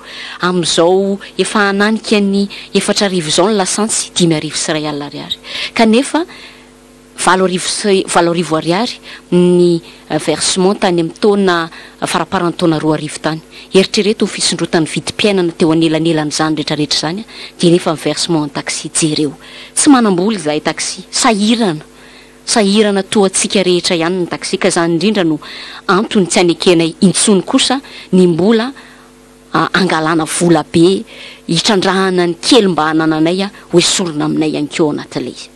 amin'izao efa hananika ny 4,000 izao ny lasantsy 5,000 sy R1,000 kanefa 7,000 ny versement tany amin'ny taona faraparany taona 2,000 tany eritrereto ny fisondrotan'ny vidim-piainana teo anelan'elan'izany rehetrarehetra zany dia nefa ny versement ny taxi jereo tsy manamboly izahay taxi sahirana toantsika rehetra ihany ny taxi ka zany indrindra no antony tsy anekenay intsony kosa ny mbola angalana vola be hitrandrahana ny kely mba hanananay hoe solona aminay ankeo anatin'ilay izy.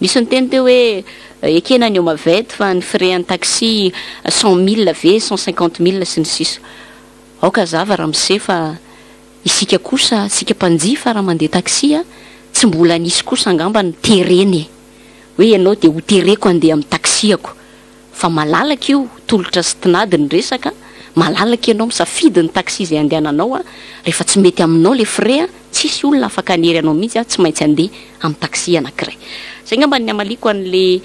Nisy ny teny teo hoe ekena ny Omavet fa ny frais en taxi 100 000 ve 150 000 sy ny sisa. Aoka Hazava raha mise fa isika kosa sika mpanjifa raha mandeha taxi tsy mbola nisy kosa angamba ny tereny hoe ianao dia ho tereko andeha amin'ny taxiako fa malalaka io tolotra sy tinady ny resaka malalaka ianao misafidy ny taxi izay andehananao rehefa tsy mety aminao le frais tsisy olona afaka anery anao mihitsy tsy maintsy andeha amin'ny taxi anankiray. Zay ngamba ny amaliko an'le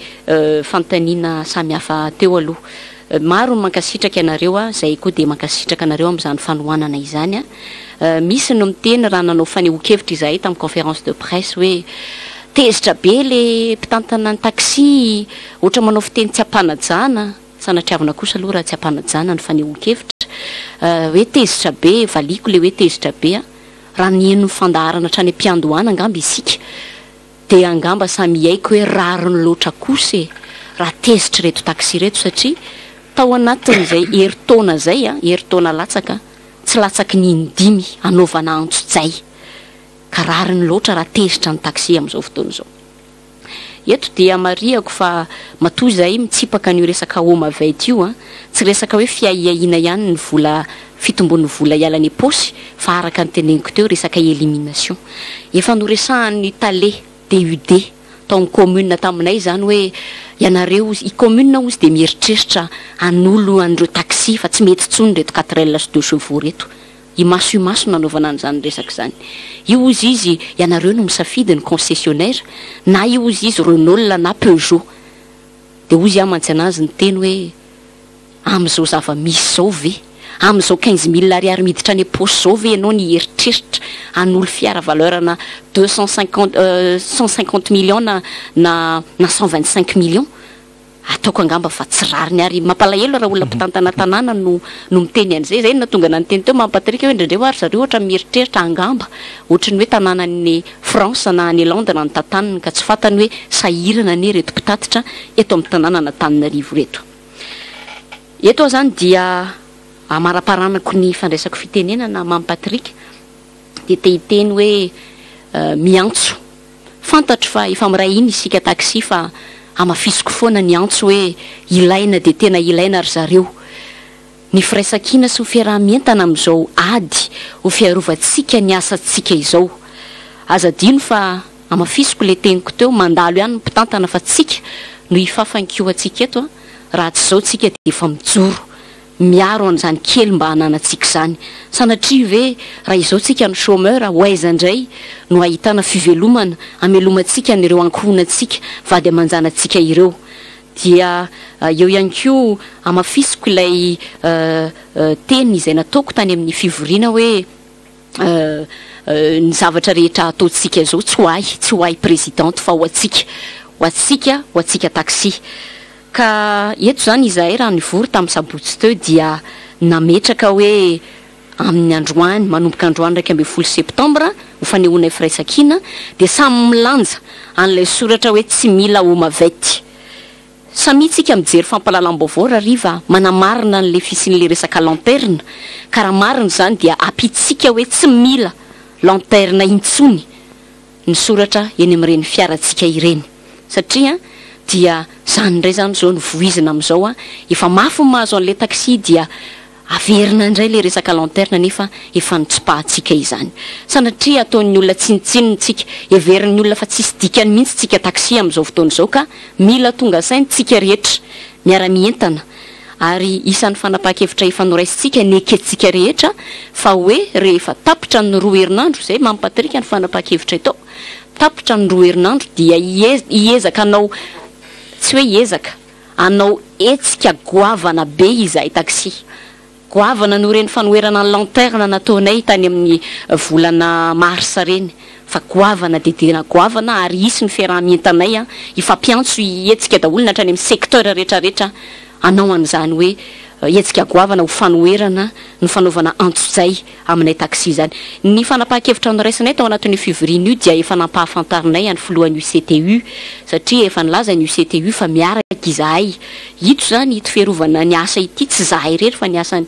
fanontaniana samihafa teo aloha. Maro ny mankasitraka ianareo zay koa dia mankasitraka anareo amin'izany fanohanana izany misy no miteny raha nanao fanehoan-kevitra izahay tamin'ny conférence de presse hoe tezitra be le mpitantana ny taxi ohatra manao fiteny tsy ampanajana sanatriavana kosa aloha raha tsy ampanajana ny fanehoan-kevitra hoe tezitra be valiko le hoe tezitra be raha nieno fandaharana hatrany ampiandohana angamba isika dia angamba samy haiko hoe rariny loatra kosa raha tezitra reto taxi reto satria tao anatin'izay heritaona zay heritaona latsaka tsy latsaky ny indimy anaovana antso-jay ka rariny loatra raha tezitra ny taxi amin'izao fotoana izao. Eto dia mariako fa matoy zay mitsipaka ny resaka Omavet io tsy resaka hoe fiahiahina ihany ny vola fitombon'ny vola ialany posy fa araka ny teneniko teo resaka élimination efa noresahan'ny tale DUD taon'ny commune taminay zany hoe ianareo i commune ozy dia mieritreritra an'olo andreo taxi fa tsy mety tsony reto 4L sy 2 chevaux reto imaso nanaovana an'izany resaka zany. Io ozy izy ianareo no misafidy ny concessionnaire na io ozy izy Renault na Peugeot dia ozy mantsy anazy ny teny hoe amin'izao zava-misy zao ve amin'izao 15 000 ariary miditra any posy zao ve ianao ny eritreritra an'olo fiara valeurana 150 millions na 125 millions ataoko angamba fa tsy rariny ary mampalahelo raha olona mpitantana tanàna no miteny an'izay zay na tonga nany teny teo mampatrika hoe indraindray ary zareo ohatra mieritreritra angamba ohatrany hoe tanànan'ny France na ny Hollande na ny tantaniny ka tsy fantany hoe sahirana ane reto mpitatitra eto amin'ny tanàna Antananarivo reto. Eto zany dia amaraparanako ny fandraisako fitenenana Mampatrika dia te hiteny hoe miantso fantatro fa efa miray iny isika taxi fa amafisiko foana ny antso hoe ilaina dia tena ilaina ry zareo ny firaisan-kina sy ho fiarahamientana amin'izao ady ho fiarovantsika ny asantsika izao azadino fa amafisiko le teniko teo mandalo ihany mpitantana fa tsika no hifafanko atsika eto raha tsy izao tsika dia efa mijoro miaro an'izany kely mba hananantsika zany sanatria ve raha izao tsika ny chômeur hoaiza indray no ahitana fivelomana amelomantsika nyreo ankohonantsika vady amanjanantsika ireo dia eo ihany koa amafisiko ilay teny izay nataoko tany amin'ny fivoriana hoe ny zavatra rehetra ataontsika zao tsy ho ay présidente fa ho atsika taxi ka eto zany izahay raha nivory tamin'ny sabotsy teo dia nametraka hoe amin'ny androany manomboka androany 12 septambra ho fanehoana firaisan-kina dia samy milanja an'ilay soratra hoe tsy mila Omavet samitsika mijery fampalalam-baovao raha riva manamarina n'le fisin'le resaka lanterne ka raha marina zany dia apitsika hoe tsy mila lanterne intsony ny soratra eny amin'ireny fiarantsika ireny satria dia zany indray zany zao ny voizina amin'izao efa mafy mahazo an'le taxi dia averina indray le resaka lanterne nefa efa nitsopahantsika izany sanatria ataon'ny olona tsinitsinitsika everin'ny olona fa tsisy dikany mihitsy tsika taxi amin'izao fotoana izao ka mila tonga sainy tsika rehetra miara-mientana ary isan'ny fanapahan-kevitra efa noraisitsika neketsika rehetra fa hoe rehefa tapitra ny 2 herinandro zay Mampatrika ny fanapahan-kevitra itao tapitra ny 2 herinandro dia iezaka anao tsy hoe iezaka anao etsika goavana be izahay taxi goavana no reny fanoerana ny lanterne nataonay tany amin'ny volana marsa reny fa goavana dia tena goavana ary isy ny fiarahamientanay ifampiantso etsika daholo na hatrany amin'ny secteur rehetrarehetra anao an'izany hoe etsika goavana ho fanoerana ny fanaovana antso-jay aminay taxi zany ny fanapahan-kevitra noraisanay tao anatin'ny février io dia efa nampahafantarinay any filohan'ny UCTU satria efa nilaza ny UCTU fa miaraka izahay ito zany ito fiarovana ny asa ity tsy zahay rery fa ny asany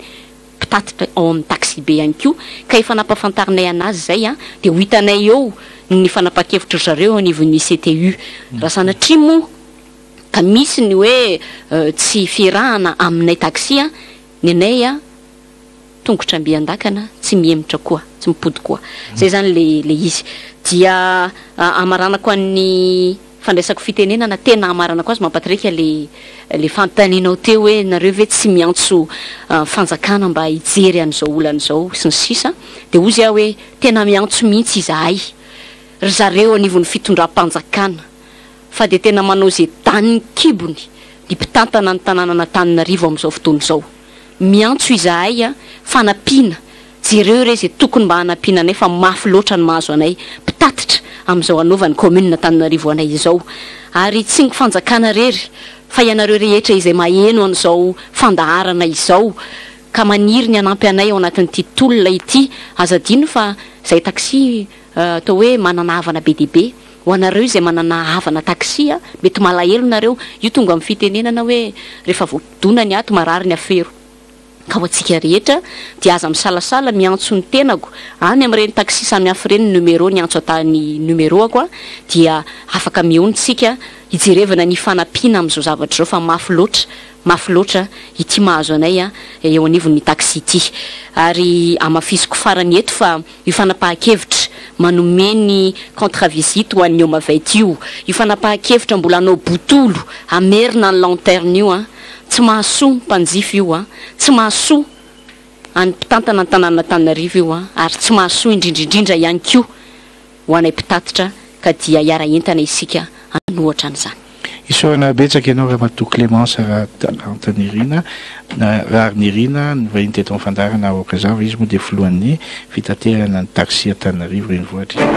mpitatitra ao amin'ny taxi be ihany koa ka efa nampafantarinay anazy zay a dia ho hitanay eo ny fanapa-kevitra zareo anivon'ny CTU raha sanatria moa ka misy ny hoe tsy fiarahana aminay taxi a ny anay a tongotra mbiandakana tsy miemitra koa tsy mipody koa zay zany le izy dia amaranako an'ny fandraisako fitenenana tena amaranako azy mampatreka le fantaninao teo hoe nareo ve tsy miantso fanjakana mba hijery an'izao olan'izao sy ny sisa dia ozy aho hoe tena miantso mihitsy izahay ry zareo anivon'ny fitondram-panjakana fa dia tena manao zay taniny kibony ny mpitantana ny tanàna Antananarivo amin'izao fotoana izao miantso izahay a fanampiana jereo re zay tokony mba hanampiana anay fa mafy loatra ny mahazo anay mpitatitra amin'izao anaovan'ny commune Antananarivo anay izao ary tsy ny fanjakana rery fa ianareo rehetra izay maheno an'izao fandaharana izao ka maniry ny anampy anay ao anatin'ity tolona ity azadino fa zay taxi atao hoe manana havana be dia be ho anareo izay manana havana taxi a mety malahelo nareo io tonga amin'ny fitenenana hoe rehefa voadona ny ato marary ny afero ka ho antsika rehetra dia aza misalasala miantso ny tenako any amin'ireny taxi samihafa ireny numéro ny antso atany numéroako a dia afaka mihonitsika hijerevana ny fanampiana amin'izao zavatra zao fa mafy loatra ity mahazo anay a eo anivon'ny taxi ity ary amafisiko farany eto fa io fanapahan-kevitra manome ny contre-visite ho an'ny Omavet io fanapahan-kevitra mbola anao botolo amerina ny lanterne io a tsy mahasoa mpanjify io a tsy mahasoa any mpitantana ny tanàna Antananarivo io a ary tsy mahasoa indrindrindrindra ihany koa ho anay mpitatitra ka dia hiara entana isika anohatra an'izany isorana betsaka ianao raha matoa Clémence Raharinirina ny vahiny teto amin'ny fandarana Aoka Hazava izy moa dia filohan'ny fitaterana ny taxi Antananarivo renivohitra